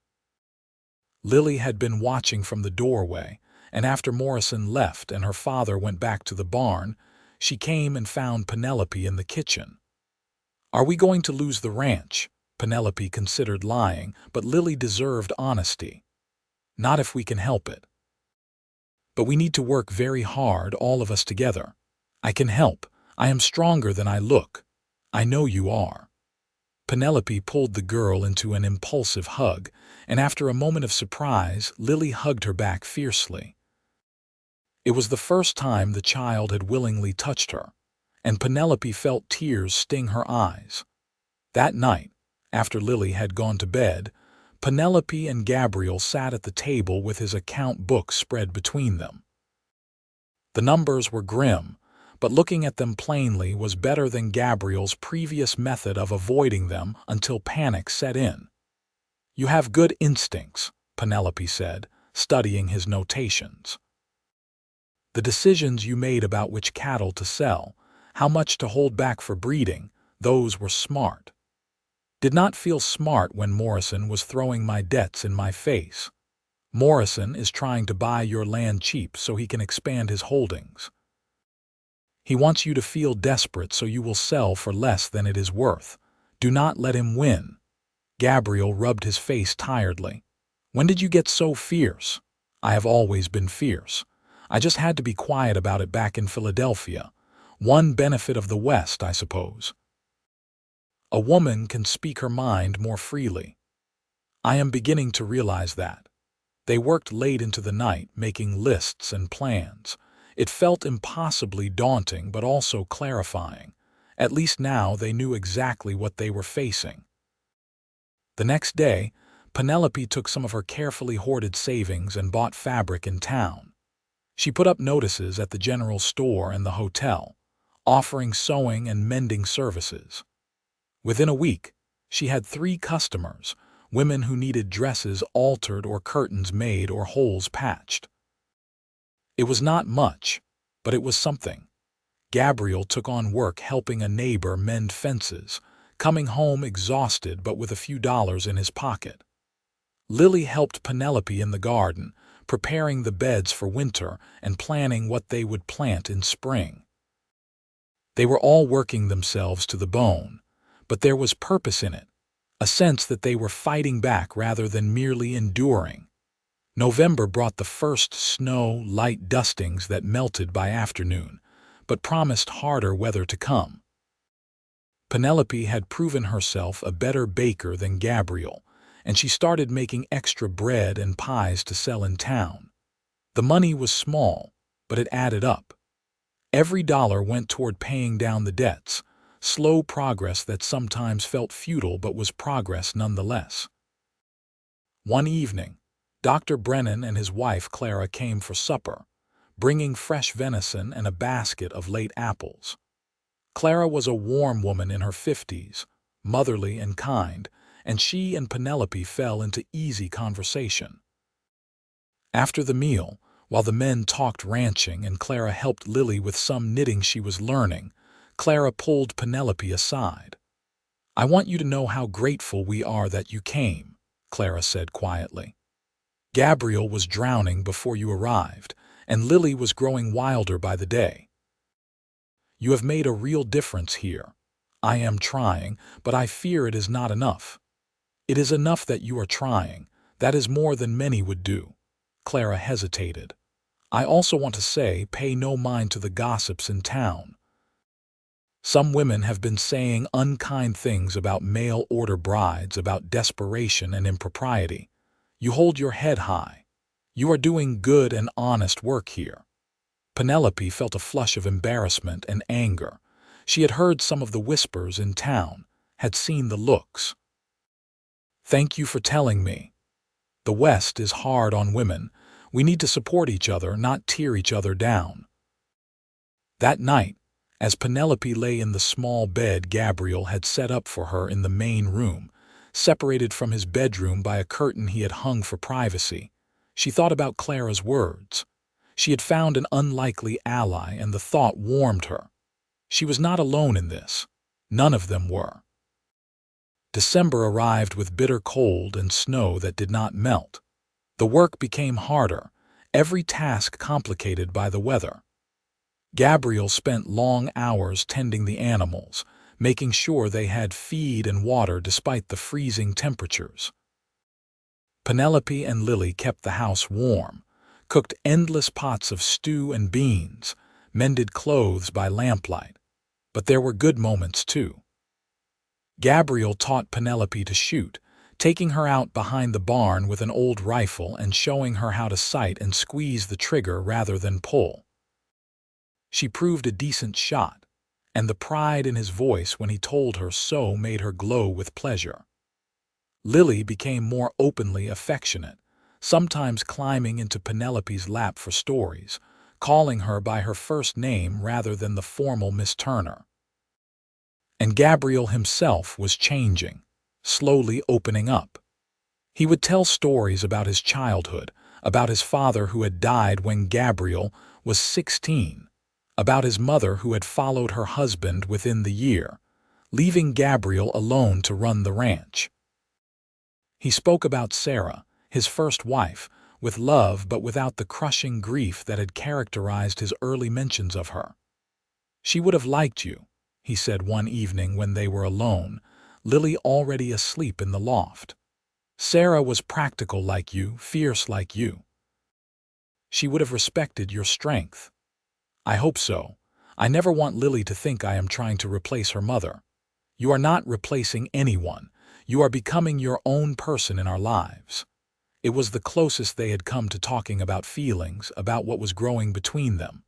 Lily had been watching from the doorway, and after Morrison left and her father went back to the barn, she came and found Penelope in the kitchen. "Are we going to lose the ranch?" Penelope considered lying, but Lily deserved honesty. "Not if we can help it. But we need to work very hard, all of us together. I can help. I am stronger than I look. I know you are." Penelope pulled the girl into an impulsive hug, and after a moment of surprise, Lily hugged her back fiercely. It was the first time the child had willingly touched her, and Penelope felt tears sting her eyes. That night, after Lily had gone to bed, Penelope and Gabriel sat at the table with his account book spread between them. The numbers were grim, but looking at them plainly was better than Gabriel's previous method of avoiding them until panic set in. "You have good instincts," Penelope said, studying his notations. "The decisions you made about which cattle to sell, how much to hold back for breeding, those were smart. Did not feel smart when Morrison was throwing my debts in my face. Morrison is trying to buy your land cheap so he can expand his holdings. He wants you to feel desperate so you will sell for less than it is worth. Do not let him win." Gabriel rubbed his face tiredly. "When did you get so fierce?" "I have always been fierce. I just had to be quiet about it back in Philadelphia. One benefit of the West, I suppose. A woman can speak her mind more freely. I am beginning to realize that." They worked late into the night, making lists and plans. It felt impossibly daunting but also clarifying. At least now they knew exactly what they were facing. The next day, Penelope took some of her carefully hoarded savings and bought fabric in town. She put up notices at the general store and the hotel, offering sewing and mending services. Within a week, she had 3 customers, women who needed dresses altered or curtains made or holes patched. It was not much, but it was something. Gabriel took on work helping a neighbor mend fences, coming home exhausted but with a few dollars in his pocket. Lily helped Penelope in the garden, preparing the beds for winter and planning what they would plant in spring. They were all working themselves to the bone, but there was purpose in it, a sense that they were fighting back rather than merely enduring. November brought the first snow, light dustings that melted by afternoon, but promised harder weather to come. Penelope had proven herself a better baker than Gabriel, and she started making extra bread and pies to sell in town. The money was small, but it added up. Every dollar went toward paying down the debts, slow progress that sometimes felt futile but was progress nonetheless. One evening, Dr. Brennan and his wife Clara came for supper, bringing fresh venison and a basket of late apples. Clara was a warm woman in her 50s, motherly and kind, and she and Penelope fell into easy conversation. After the meal, while the men talked ranching and Clara helped Lily with some knitting she was learning, Clara pulled Penelope aside. "I want you to know how grateful we are that you came," Clara said quietly. "Gabriel was drowning before you arrived, and Lily was growing wilder by the day. You have made a real difference here. I am trying, but I fear it is not enough. It is enough that you are trying. That is more than many would do. Clara hesitated. I also want to say, pay no mind to the gossips in town. Some women have been saying unkind things about mail-order brides, about desperation and impropriety. You hold your head high. You are doing good and honest work here. Penelope felt a flush of embarrassment and anger. She had heard some of the whispers in town, had seen the looks. Thank you for telling me. The West is hard on women. We need to support each other, not tear each other down. That night, as Penelope lay in the small bed Gabriel had set up for her in the main room, separated from his bedroom by a curtain he had hung for privacy, she thought about Clara's words. She had found an unlikely ally, and the thought warmed her. She was not alone in this. None of them were. December arrived with bitter cold and snow that did not melt. The work became harder, every task complicated by the weather. Gabriel spent long hours tending the animals, making sure they had feed and water despite the freezing temperatures. Penelope and Lily kept the house warm, cooked endless pots of stew and beans, mended clothes by lamplight. But there were good moments too. Gabriel taught Penelope to shoot, taking her out behind the barn with an old rifle and showing her how to sight and squeeze the trigger rather than pull. She proved a decent shot, and the pride in his voice when he told her so made her glow with pleasure. Lily became more openly affectionate, sometimes climbing into Penelope's lap for stories, calling her by her first name rather than the formal Miss Turner. And Gabriel himself was changing, slowly opening up. He would tell stories about his childhood, about his father who had died when Gabriel was 16, about his mother who had followed her husband within the year, leaving Gabriel alone to run the ranch. He spoke about Sarah, his first wife, with love but without the crushing grief that had characterized his early mentions of her. She would have liked you, he said one evening when they were alone, Lily already asleep in the loft. Sarah was practical like you, fierce like you. She would have respected your strength. I hope so. I never want Lily to think I am trying to replace her mother. You are not replacing anyone. You are becoming your own person in our lives. It was the closest they had come to talking about feelings, about what was growing between them.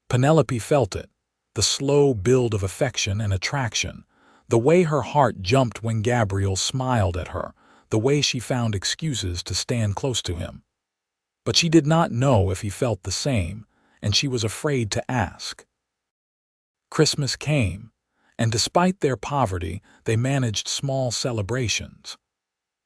Penelope felt it, the slow build of affection and attraction, the way her heart jumped when Gabriel smiled at her, the way she found excuses to stand close to him. But she did not know if he felt the same, and she was afraid to ask. Christmas came, and despite their poverty, they managed small celebrations.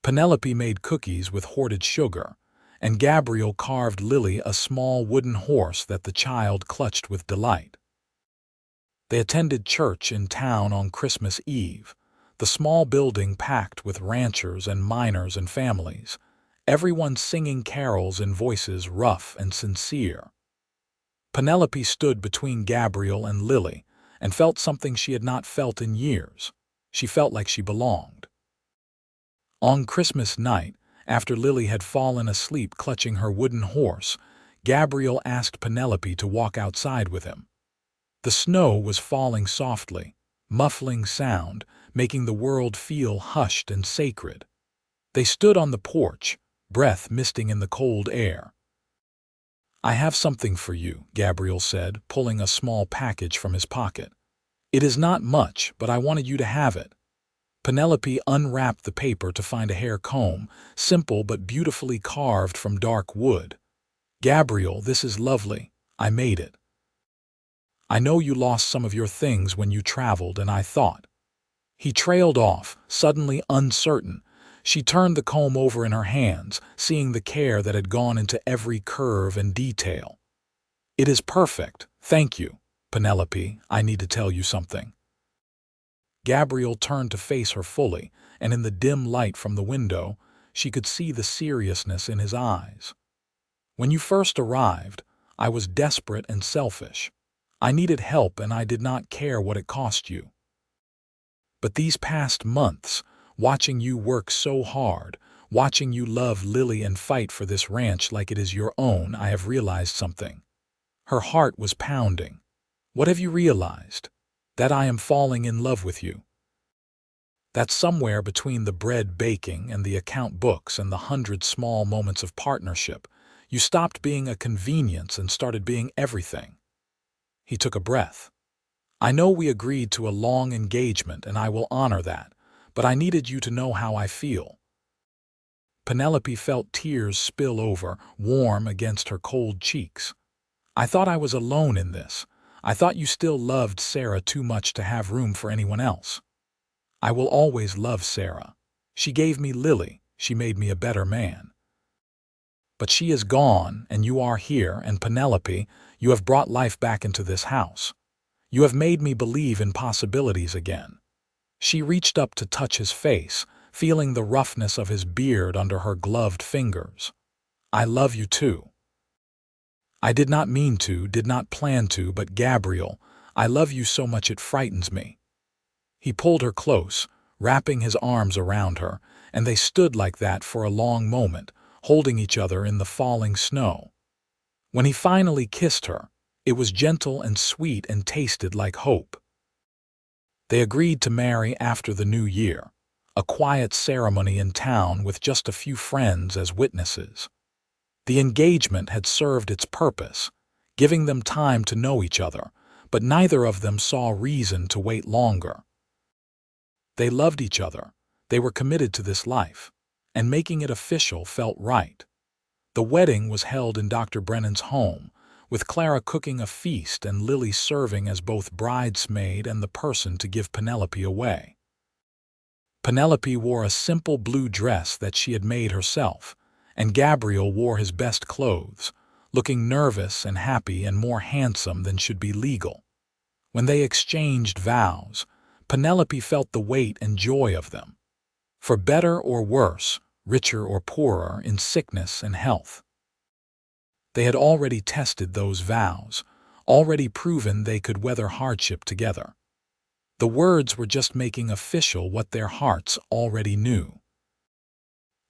Penelope made cookies with hoarded sugar, and Gabriel carved Lily a small wooden horse that the child clutched with delight. They attended church in town on Christmas Eve, the small building packed with ranchers and miners and families, everyone singing carols in voices rough and sincere. Penelope stood between Gabriel and Lily and felt something she had not felt in years. She felt like she belonged. On Christmas night, after Lily had fallen asleep clutching her wooden horse, Gabriel asked Penelope to walk outside with him. The snow was falling softly, muffling sound, making the world feel hushed and sacred. They stood on the porch, breath misting in the cold air. I have something for you, Gabriel said, pulling a small package from his pocket. It is not much, but I wanted you to have it. Penelope unwrapped the paper to find a hair comb, simple but beautifully carved from dark wood. Gabriel, this is lovely. I made it. I know you lost some of your things when you traveled, and I thought. He trailed off, suddenly uncertain. She turned the comb over in her hands, seeing the care that had gone into every curve and detail. It is perfect. Thank you, Penelope. I need to tell you something. Gabriel turned to face her fully, and in the dim light from the window, she could see the seriousness in his eyes. When you first arrived, I was desperate and selfish. I needed help, and I did not care what it cost you. But these past months, watching you work so hard, watching you love Lily and fight for this ranch like it is your own, I have realized something." Her heart was pounding. "What have you realized?" "That I am falling in love with you. That somewhere between the bread baking and the account books and the 100 small moments of partnership, you stopped being a convenience and started being everything." He took a breath. "I know we agreed to a long engagement and I will honor that, but I needed you to know how I feel." Penelope felt tears spill over, warm against her cold cheeks. "I thought I was alone in this. I thought you still loved Sarah too much to have room for anyone else." "I will always love Sarah. She gave me Lily. She made me a better man. But she is gone, and you are here, and Penelope, you have brought life back into this house. You have made me believe in possibilities again." She reached up to touch his face, feeling the roughness of his beard under her gloved fingers. "I love you too. I did not mean to, did not plan to, but Gabriel, I love you so much it frightens me." He pulled her close, wrapping his arms around her, and they stood like that for a long moment, holding each other in the falling snow. When he finally kissed her, it was gentle and sweet and tasted like hope. They agreed to marry after the New Year, a quiet ceremony in town with just a few friends as witnesses. The engagement had served its purpose, giving them time to know each other, but neither of them saw reason to wait longer. They loved each other, they were committed to this life, and making it official felt right. The wedding was held in Dr. Brennan's home, with Clara cooking a feast and Lily serving as both bridesmaid and the person to give Penelope away. Penelope wore a simple blue dress that she had made herself, and Gabriel wore his best clothes, looking nervous and happy and more handsome than should be legal. When they exchanged vows, Penelope felt the weight and joy of them. For better or worse, richer or poorer, in sickness and health. They had already tested those vows, already proven they could weather hardship together. The words were just making official what their hearts already knew.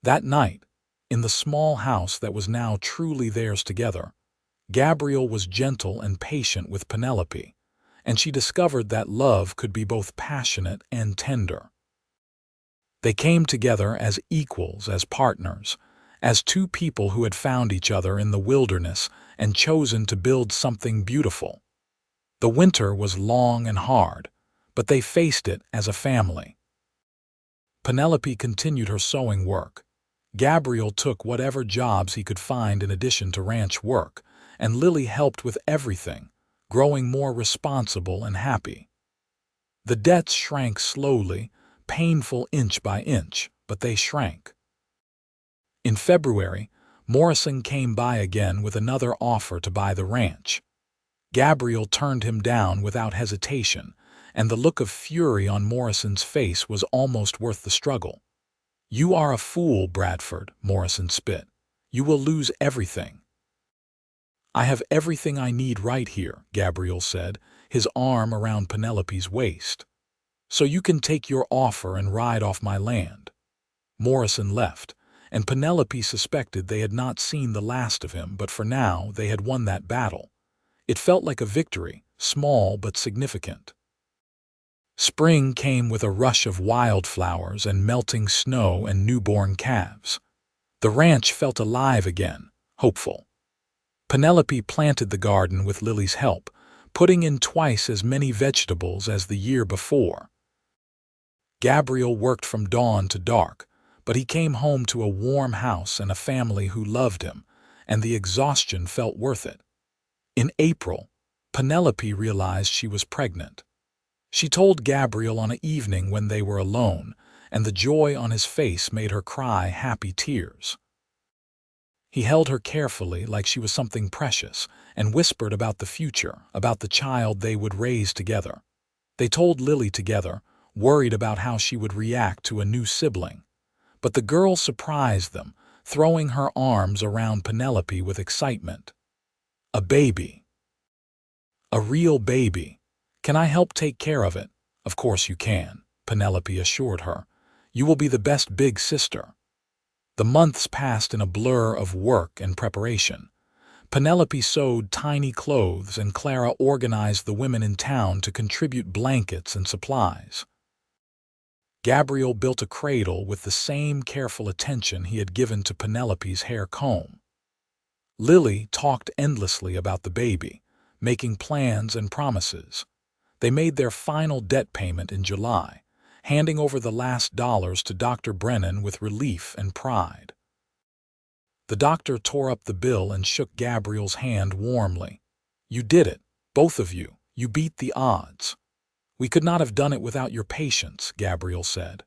That night, in the small house that was now truly theirs together, Gabriel was gentle and patient with Penelope, and she discovered that love could be both passionate and tender. They came together as equals, as partners, as two people who had found each other in the wilderness and chosen to build something beautiful. The winter was long and hard, but they faced it as a family. Penelope continued her sewing work. Gabriel took whatever jobs he could find in addition to ranch work, and Lily helped with everything, growing more responsible and happy. The debts shrank slowly, painful inch by inch, but they shrank. In February, Morrison came by again with another offer to buy the ranch. Gabriel turned him down without hesitation, and the look of fury on Morrison's face was almost worth the struggle. "You are a fool, Bradford," Morrison spit. "You will lose everything." "I have everything I need right here," Gabriel said, his arm around Penelope's waist. "So you can take your offer and ride off my land." Morrison left, and Penelope suspected they had not seen the last of him, but for now they had won that battle. It felt like a victory, small but significant. Spring came with a rush of wildflowers and melting snow and newborn calves. The ranch felt alive again, hopeful. Penelope planted the garden with Lily's help, putting in twice as many vegetables as the year before. Gabriel worked from dawn to dark, but he came home to a warm house and a family who loved him, and the exhaustion felt worth it. In April, Penelope realized she was pregnant. She told Gabriel on an evening when they were alone, and the joy on his face made her cry happy tears. He held her carefully like she was something precious and whispered about the future, about the child they would raise together. They told Lily together, worried about how she would react to a new sibling. But the girl surprised them, throwing her arms around Penelope with excitement. "A baby. A real baby. Can I help take care of it?" "Of course you can." Penelope assured her. "You will be the best big sister." The months passed in a blur of work and preparation. Penelope sewed tiny clothes and Clara organized the women in town to contribute blankets and supplies. Gabriel built a cradle with the same careful attention he had given to Penelope's hair comb. Lily talked endlessly about the baby, making plans and promises. They made their final debt payment in July, handing over the last dollars to Dr. Brennan with relief and pride. The doctor tore up the bill and shook Gabriel's hand warmly. "You did it, both of you. You beat the odds." "We could not have done it without your patience," Gabriel said.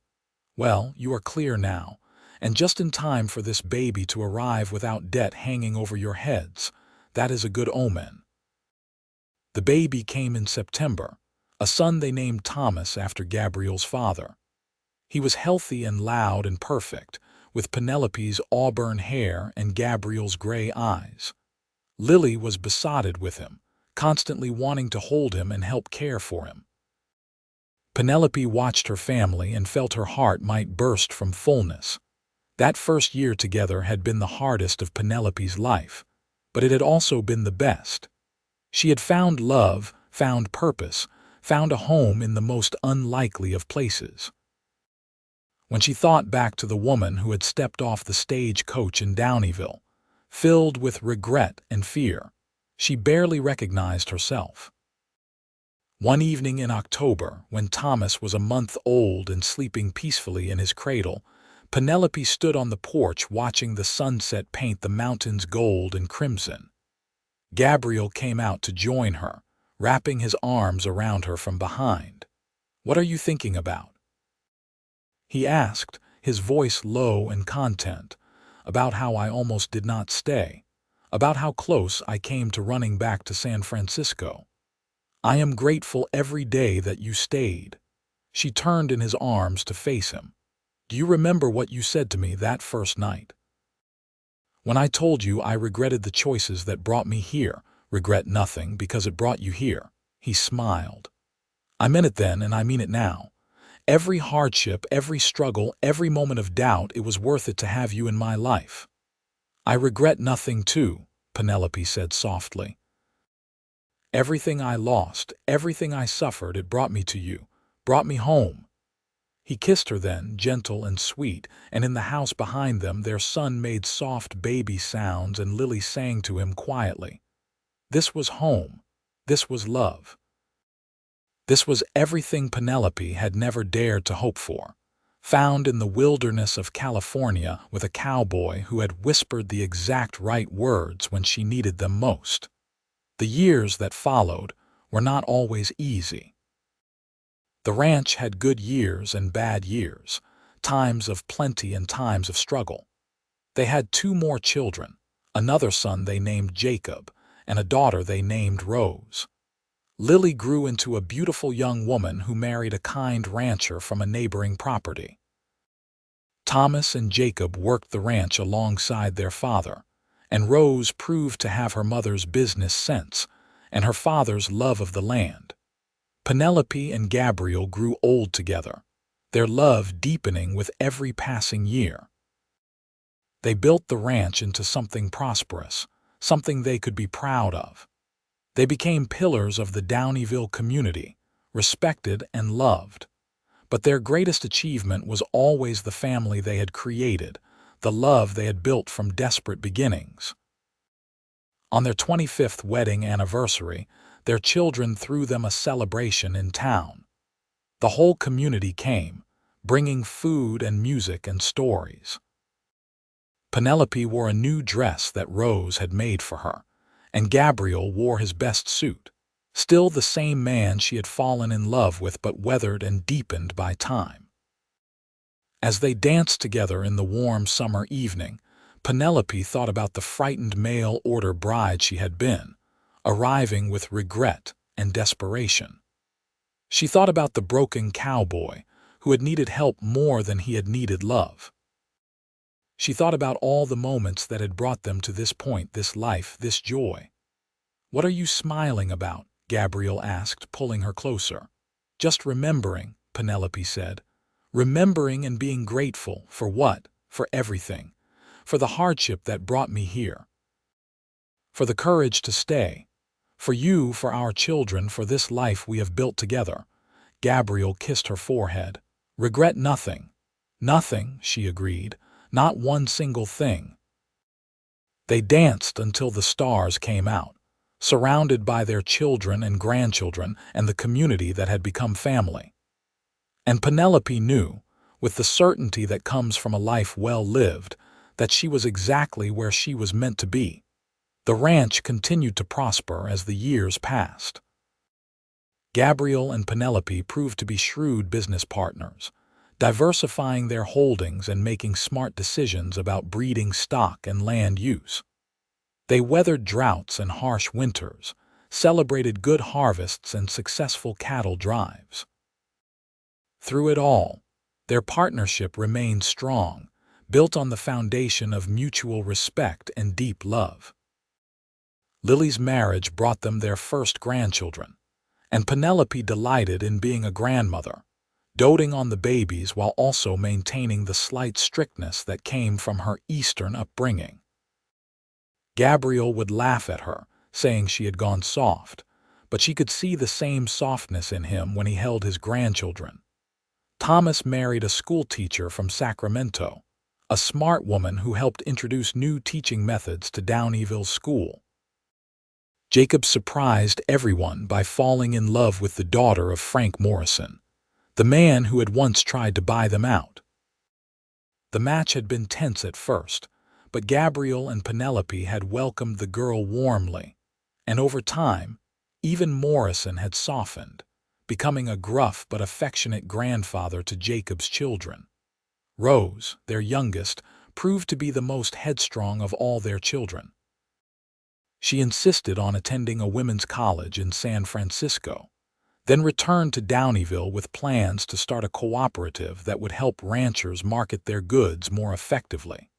"Well, you are clear now, and just in time for this baby to arrive without debt hanging over your heads. That is a good omen." The baby came in September, a son they named Thomas after Gabriel's father. He was healthy and loud and perfect, with Penelope's auburn hair and Gabriel's gray eyes. Lily was besotted with him, constantly wanting to hold him and help care for him. Penelope watched her family and felt her heart might burst from fullness. That first year together had been the hardest of Penelope's life, but it had also been the best. She had found love, found purpose, found a home in the most unlikely of places. When she thought back to the woman who had stepped off the stagecoach in Downieville, filled with regret and fear, she barely recognized herself. One evening in October, when Thomas was a month old and sleeping peacefully in his cradle, Penelope stood on the porch watching the sunset paint the mountains gold and crimson. Gabriel came out to join her, wrapping his arms around her from behind. "What are you thinking about?" he asked, his voice low and content. "About how I almost did not stay. About how close I came to running back to San Francisco. I am grateful every day that you stayed." She turned in his arms to face him. "Do you remember what you said to me that first night? When I told you I regretted the choices that brought me here." "Regret nothing because it brought you here." He smiled. "I meant it then and I mean it now. Every hardship, every struggle, every moment of doubt, it was worth it to have you in my life." "I regret nothing too," Penelope said softly. "Everything I lost, everything I suffered, it brought me to you, brought me home." He kissed her then, gentle and sweet, and in the house behind them their son made soft baby sounds and Lily sang to him quietly. This was home. This was love. This was everything Penelope had never dared to hope for, found in the wilderness of California with a cowboy who had whispered the exact right words when she needed them most. The years that followed were not always easy. The ranch had good years and bad years, times of plenty and times of struggle. They had 2 more children, another son they named Jacob, and a daughter they named Rose. Lily grew into a beautiful young woman who married a kind rancher from a neighboring property. Thomas and Jacob worked the ranch alongside their father, and Rose proved to have her mother's business sense and her father's love of the land. Penelope and Gabriel grew old together, their love deepening with every passing year. They built the ranch into something prosperous, something they could be proud of. They became pillars of the Downieville community, respected and loved. But their greatest achievement was always the family they had created, the love they had built from desperate beginnings. On their 25th wedding anniversary, their children threw them a celebration in town. The whole community came, bringing food and music and stories. Penelope wore a new dress that Rose had made for her, and Gabriel wore his best suit, still the same man she had fallen in love with but weathered and deepened by time. As they danced together in the warm summer evening, Penelope thought about the frightened mail-order bride she had been, arriving with regret and desperation. She thought about the broken cowboy who had needed help more than he had needed love. She thought about all the moments that had brought them to this point, this life, this joy. "What are you smiling about?" Gabriel asked, pulling her closer. "Just remembering," Penelope said, remembering and being grateful for what? For everything. For the hardship that brought me here. For the courage to stay. For you, for our children, for this life we have built together. Gabriel kissed her forehead. Regret nothing. Nothing, she agreed. Not one single thing. They danced until the stars came out, surrounded by their children and grandchildren and the community that had become family. And Penelope knew, with the certainty that comes from a life well lived, that she was exactly where she was meant to be. The ranch continued to prosper as the years passed. Gabriel and Penelope proved to be shrewd business partners, diversifying their holdings and making smart decisions about breeding stock and land use. They weathered droughts and harsh winters, celebrated good harvests and successful cattle drives. Through it all, their partnership remained strong, built on the foundation of mutual respect and deep love. Lily's marriage brought them their first grandchildren, and Penelope delighted in being a grandmother, doting on the babies while also maintaining the slight strictness that came from her Eastern upbringing. Gabriel would laugh at her, saying she had gone soft, but she could see the same softness in him when he held his grandchildren. Thomas married a schoolteacher from Sacramento, a smart woman who helped introduce new teaching methods to Downieville School. Jacob surprised everyone by falling in love with the daughter of Frank Morrison, the man who had once tried to buy them out. The match had been tense at first, but Gabriel and Penelope had welcomed the girl warmly, and over time, even Morrison had softened, becoming a gruff but affectionate grandfather to Jacob's children. Rose, their youngest, proved to be the most headstrong of all their children. She insisted on attending a women's college in San Francisco, then returned to Downieville with plans to start a cooperative that would help ranchers market their goods more effectively.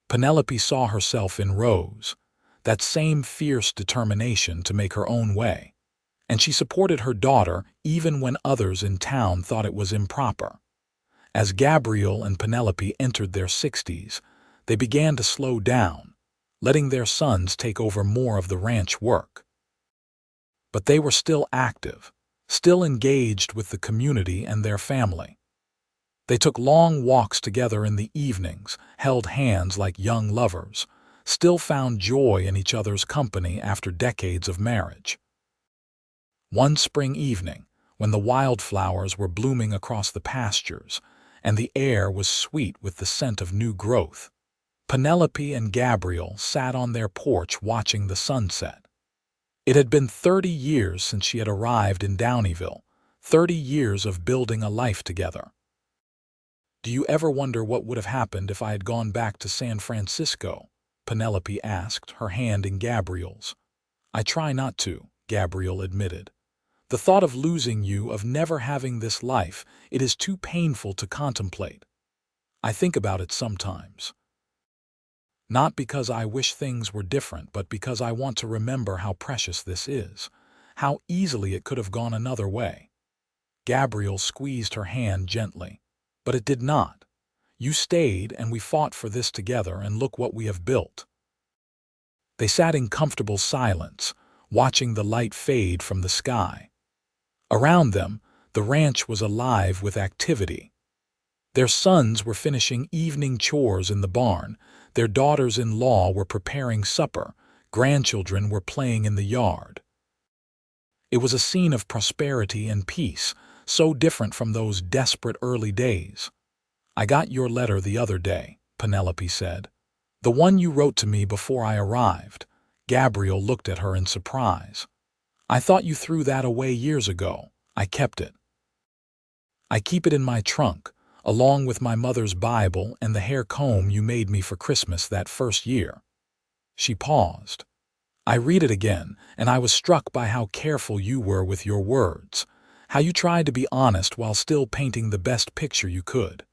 Penelope saw herself in Rose, that same fierce determination to make her own way, and she supported her daughter even when others in town thought it was improper. As Gabriel and Penelope entered their 60s, they began to slow down, letting their sons take over more of the ranch work. But they were still active, still engaged with the community and their family. They took long walks together in the evenings, held hands like young lovers, still found joy in each other's company after decades of marriage. One spring evening, when the wildflowers were blooming across the pastures and the air was sweet with the scent of new growth, Penelope and Gabriel sat on their porch watching the sunset. It had been 30 years since she had arrived in Downieville, 30 years of building a life together. "Do you ever wonder what would have happened if I had gone back to San Francisco?" Penelope asked, her hand in Gabriel's. "I try not to," Gabriel admitted. "The thought of losing you, of never having this life, it is too painful to contemplate. I think about it sometimes. Not because I wish things were different, but because I want to remember how precious this is, how easily it could have gone another way." Gabriel squeezed her hand gently. "But it did not. You stayed, and we fought for this together, and look what we have built." They sat in comfortable silence, watching the light fade from the sky. Around them, the ranch was alive with activity. Their sons were finishing evening chores in the barn, their daughters-in-law were preparing supper, grandchildren were playing in the yard. It was a scene of prosperity and peace, so different from those desperate early days. "I got your letter the other day," Penelope said. "The one you wrote to me before I arrived." Gabriel looked at her in surprise. "I thought you threw that away years ago." "I kept it. I keep it in my trunk, along with my mother's Bible and the hair comb you made me for Christmas that first year." She paused. "I read it again, and I was struck by how careful you were with your words, how you tried to be honest while still painting the best picture you could.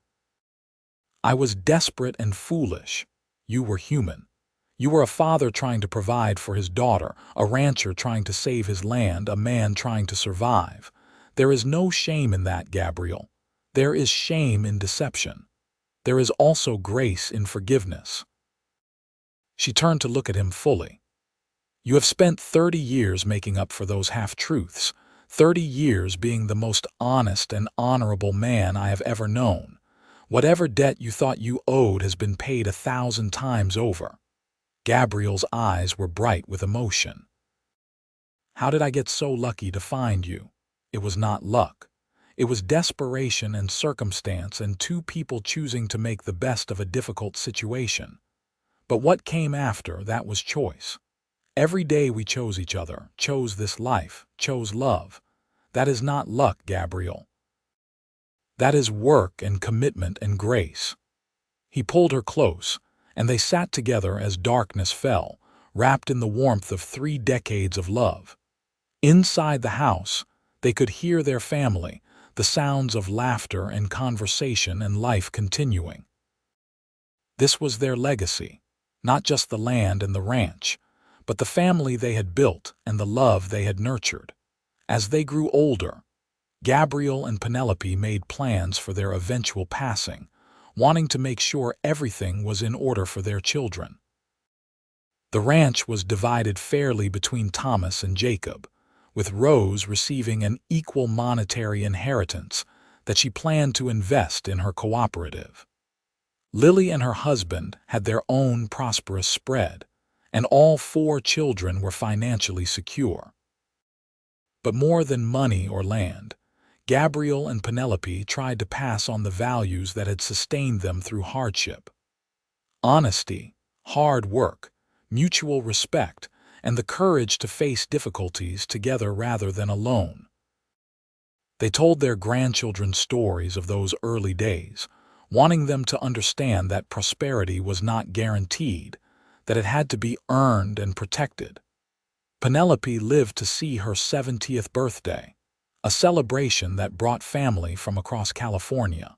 I was desperate and foolish. You were human. You were a father trying to provide for his daughter, a rancher trying to save his land, a man trying to survive. There is no shame in that, Gabriel. There is shame in deception. There is also grace in forgiveness. She turned to look at him fully. You have spent 30 years making up for those half-truths, 30 years being the most honest and honorable man I have ever known. Whatever debt you thought you owed has been paid 1,000 times over. Gabriel's eyes were bright with emotion. How did I get so lucky to find you? It was not luck. It was desperation and circumstance and two people choosing to make the best of a difficult situation. But what came after, that was choice. Every day we chose each other, chose this life, chose love. That is not luck, Gabriel. That is work and commitment and grace. He pulled her close, and they sat together as darkness fell, wrapped in the warmth of 3 decades of love. Inside the house, they could hear their family, the sounds of laughter and conversation and life continuing. This was their legacy, not just the land and the ranch, but the family they had built and the love they had nurtured. As they grew older, Gabriel and Penelope made plans for their eventual passing, wanting to make sure everything was in order for their children. The ranch was divided fairly between Thomas and Jacob, with Rose receiving an equal monetary inheritance that she planned to invest in her cooperative. Lily and her husband had their own prosperous spread, and all 4 children were financially secure. But more than money or land, Gabriel and Penelope tried to pass on the values that had sustained them through hardship. Honesty, hard work, mutual respect, and the courage to face difficulties together rather than alone. They told their grandchildren stories of those early days, wanting them to understand that prosperity was not guaranteed, that it had to be earned and protected. Penelope lived to see her 70th birthday, a celebration that brought family from across California.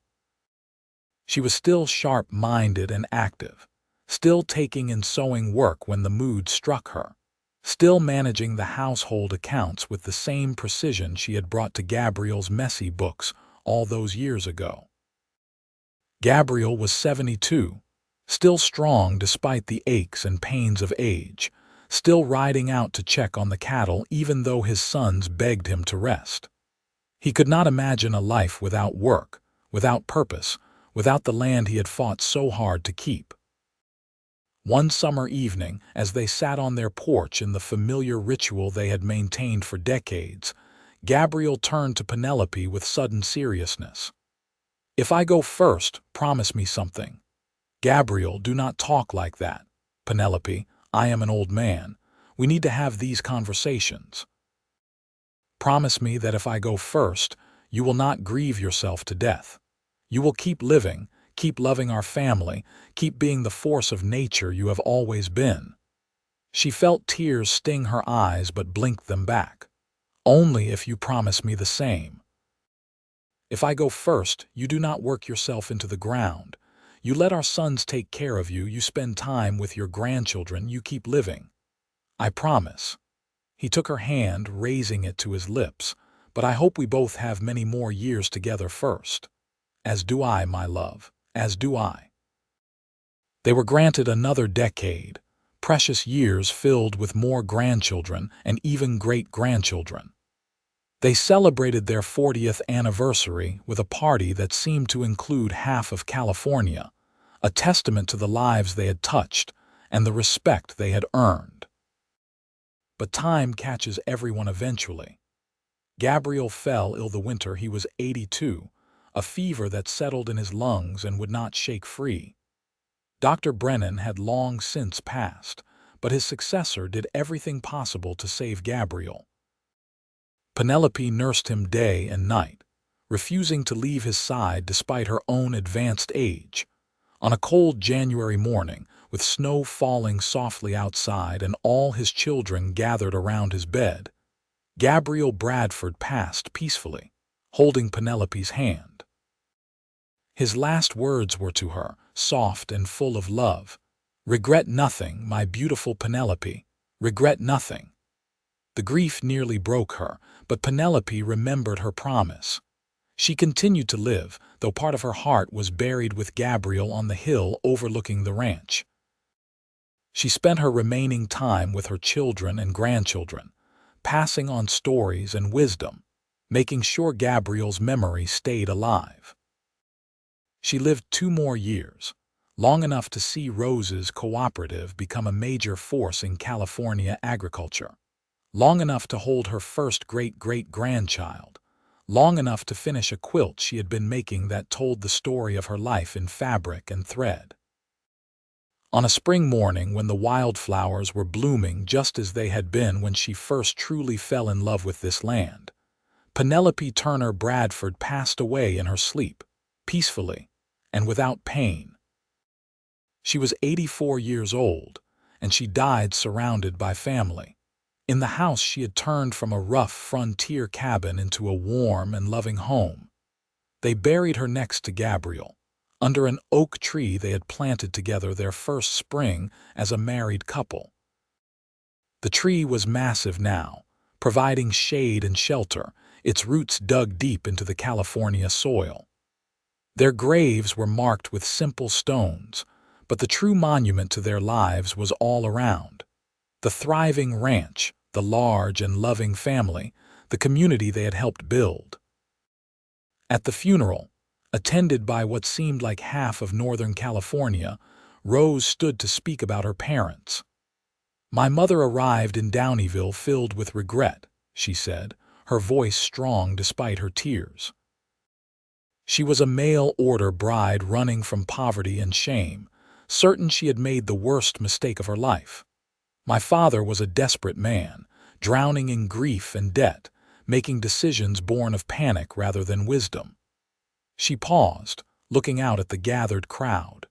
She was still sharp-minded and active, still taking in sewing work when the mood struck her, still managing the household accounts with the same precision she had brought to Gabriel's messy books all those years ago. Gabriel was 72, still strong despite the aches and pains of age, still riding out to check on the cattle even though his sons begged him to rest. He could not imagine a life without work, without purpose, without the land he had fought so hard to keep. One summer evening, as they sat on their porch in the familiar ritual they had maintained for decades, Gabriel turned to Penelope with sudden seriousness. "If I go first, promise me something." "Gabriel, do not talk like that. Penelope, I am an old man. We need to have these conversations. Promise me that if I go first, you will not grieve yourself to death. You will keep living, keep loving our family, keep being the force of nature you have always been." She felt tears sting her eyes but blinked them back. "Only if you promise me the same. If I go first, you do not work yourself into the ground. You let our sons take care of you, you spend time with your grandchildren, you keep living. I promise." He took her hand, raising it to his lips, "But I hope we both have many more years together first." "As do I, my love, as do I." They were granted another decade, precious years filled with more grandchildren and even great-grandchildren. They celebrated their 40th anniversary with a party that seemed to include half of California, a testament to the lives they had touched and the respect they had earned. But time catches everyone eventually. Gabriel fell ill the winter he was 82, a fever that settled in his lungs and would not shake free. Dr. Brennan had long since passed, but his successor did everything possible to save Gabriel. Penelope nursed him day and night, refusing to leave his side despite her own advanced age. On a cold January morning, with snow falling softly outside and all his children gathered around his bed, Gabriel Bradford passed peacefully, holding Penelope's hand. His last words were to her, soft and full of love. "Regret nothing, my beautiful Penelope, regret nothing." The grief nearly broke her, but Penelope remembered her promise. She continued to live, though part of her heart was buried with Gabriel on the hill overlooking the ranch. She spent her remaining time with her children and grandchildren, passing on stories and wisdom, making sure Gabriel's memory stayed alive. She lived 2 more years, long enough to see Rose's cooperative become a major force in California agriculture, long enough to hold her first great-great-grandchild, long enough to finish a quilt she had been making that told the story of her life in fabric and thread. On a spring morning when the wildflowers were blooming just as they had been when she first truly fell in love with this land, Penelope Turner Bradford passed away in her sleep, peacefully and without pain. She was 84 years old, and she died surrounded by family. In the house she had turned from a rough frontier cabin into a warm and loving home. They buried her next to Gabriel, under an oak tree they had planted together their first spring as a married couple. The tree was massive now, providing shade and shelter, its roots dug deep into the California soil. Their graves were marked with simple stones, but the true monument to their lives was all around. The thriving ranch, the large and loving family, the community they had helped build. At the funeral, attended by what seemed like half of Northern California, Rose stood to speak about her parents. "My mother arrived in Downieville filled with regret," she said, her voice strong despite her tears. She was a mail-order bride running from poverty and shame, certain she had made the worst mistake of her life. My father was a desperate man, drowning in grief and debt, making decisions born of panic rather than wisdom. She paused, looking out at the gathered crowd.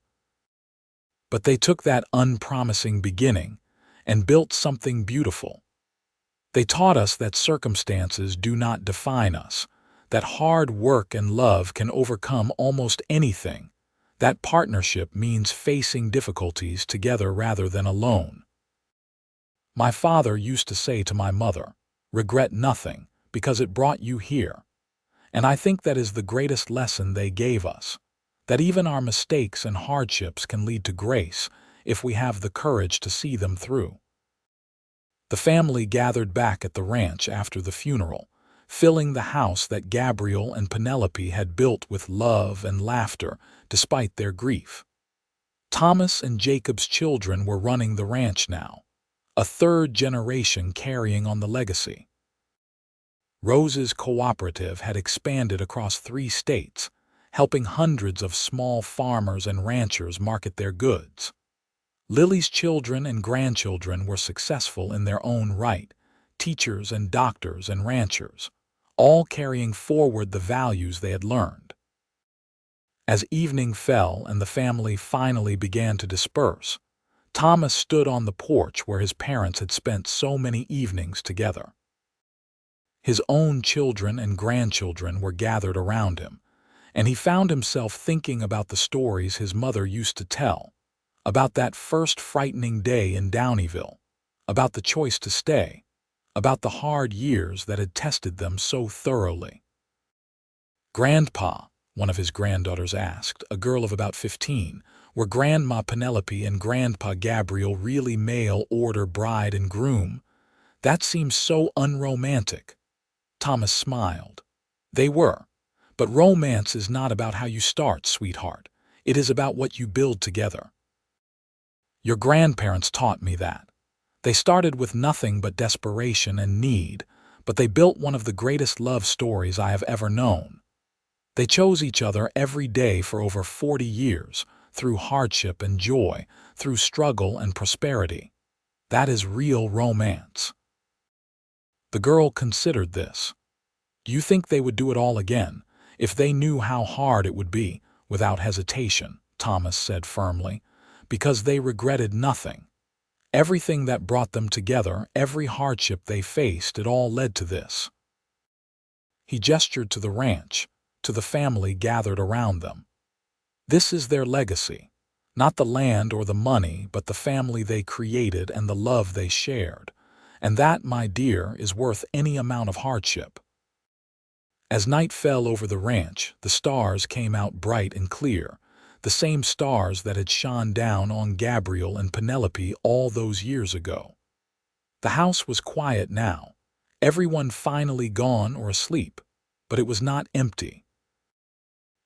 But they took that unpromising beginning and built something beautiful. They taught us that circumstances do not define us, that hard work and love can overcome almost anything, that partnership means facing difficulties together rather than alone. My father used to say to my mother, "Regret nothing, because it brought you here." And I think that is the greatest lesson they gave us, that even our mistakes and hardships can lead to grace if we have the courage to see them through. The family gathered back at the ranch after the funeral, filling the house that Gabriel and Penelope had built with love and laughter despite their grief. Thomas and Jacob's children were running the ranch now, a third generation carrying on the legacy. Rose's cooperative had expanded across 3 states, helping hundreds of small farmers and ranchers market their goods. Lily's children and grandchildren were successful in their own right, teachers and doctors and ranchers, all carrying forward the values they had learned. As evening fell and the family finally began to disperse, Thomas stood on the porch where his parents had spent so many evenings together. His own children and grandchildren were gathered around him, and he found himself thinking about the stories his mother used to tell, about that first frightening day in Downieville, about the choice to stay, about the hard years that had tested them so thoroughly. "Grandpa," one of his granddaughters asked, a girl of about 15, "were Grandma Penelope and Grandpa Gabriel really mail-order bride and groom? That seems so unromantic." Thomas smiled. "They were. But romance is not about how you start, sweetheart. It is about what you build together. Your grandparents taught me that. They started with nothing but desperation and need, but they built one of the greatest love stories I have ever known. They chose each other every day for over 40 years, through hardship and joy, through struggle and prosperity. That is real romance." The girl considered this. "Do you think they would do it all again, if they knew how hard it would be?" "Without hesitation," Thomas said firmly, "because they regretted nothing. Everything that brought them together, every hardship they faced, it all led to this." He gestured to the ranch, to the family gathered around them. "This is their legacy, not the land or the money, but the family they created and the love they shared. And that, my dear, is worth any amount of hardship. As night fell over the ranch, the stars came out bright and clear, the same stars that had shone down on Gabriel and Penelope all those years ago. The house was quiet now, everyone finally gone or asleep, but it was not empty.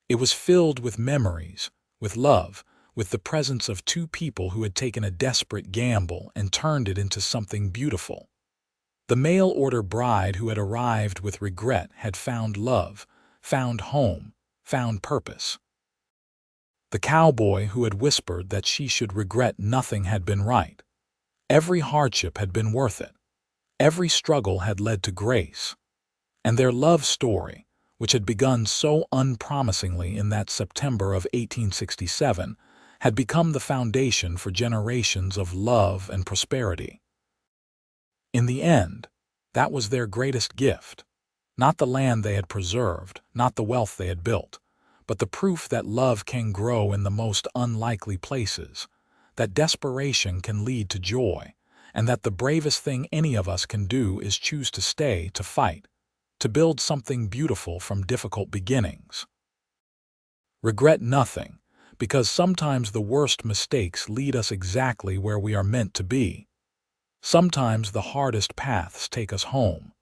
It was filled with memories, with love, with the presence of two people who had taken a desperate gamble and turned it into something beautiful. The mail-order bride who had arrived with regret had found love, found home, found purpose. The cowboy who had whispered that she should regret nothing had been right. Every hardship had been worth it. Every struggle had led to grace. And their love story, which had begun so unpromisingly in that September of 1867, had become the foundation for generations of love and prosperity. In the end, that was their greatest gift. Not the land they had preserved, not the wealth they had built, but the proof that love can grow in the most unlikely places, that desperation can lead to joy, and that the bravest thing any of us can do is choose to stay, to fight, to build something beautiful from difficult beginnings. Regret nothing, because sometimes the worst mistakes lead us exactly where we are meant to be. Sometimes the hardest paths take us home,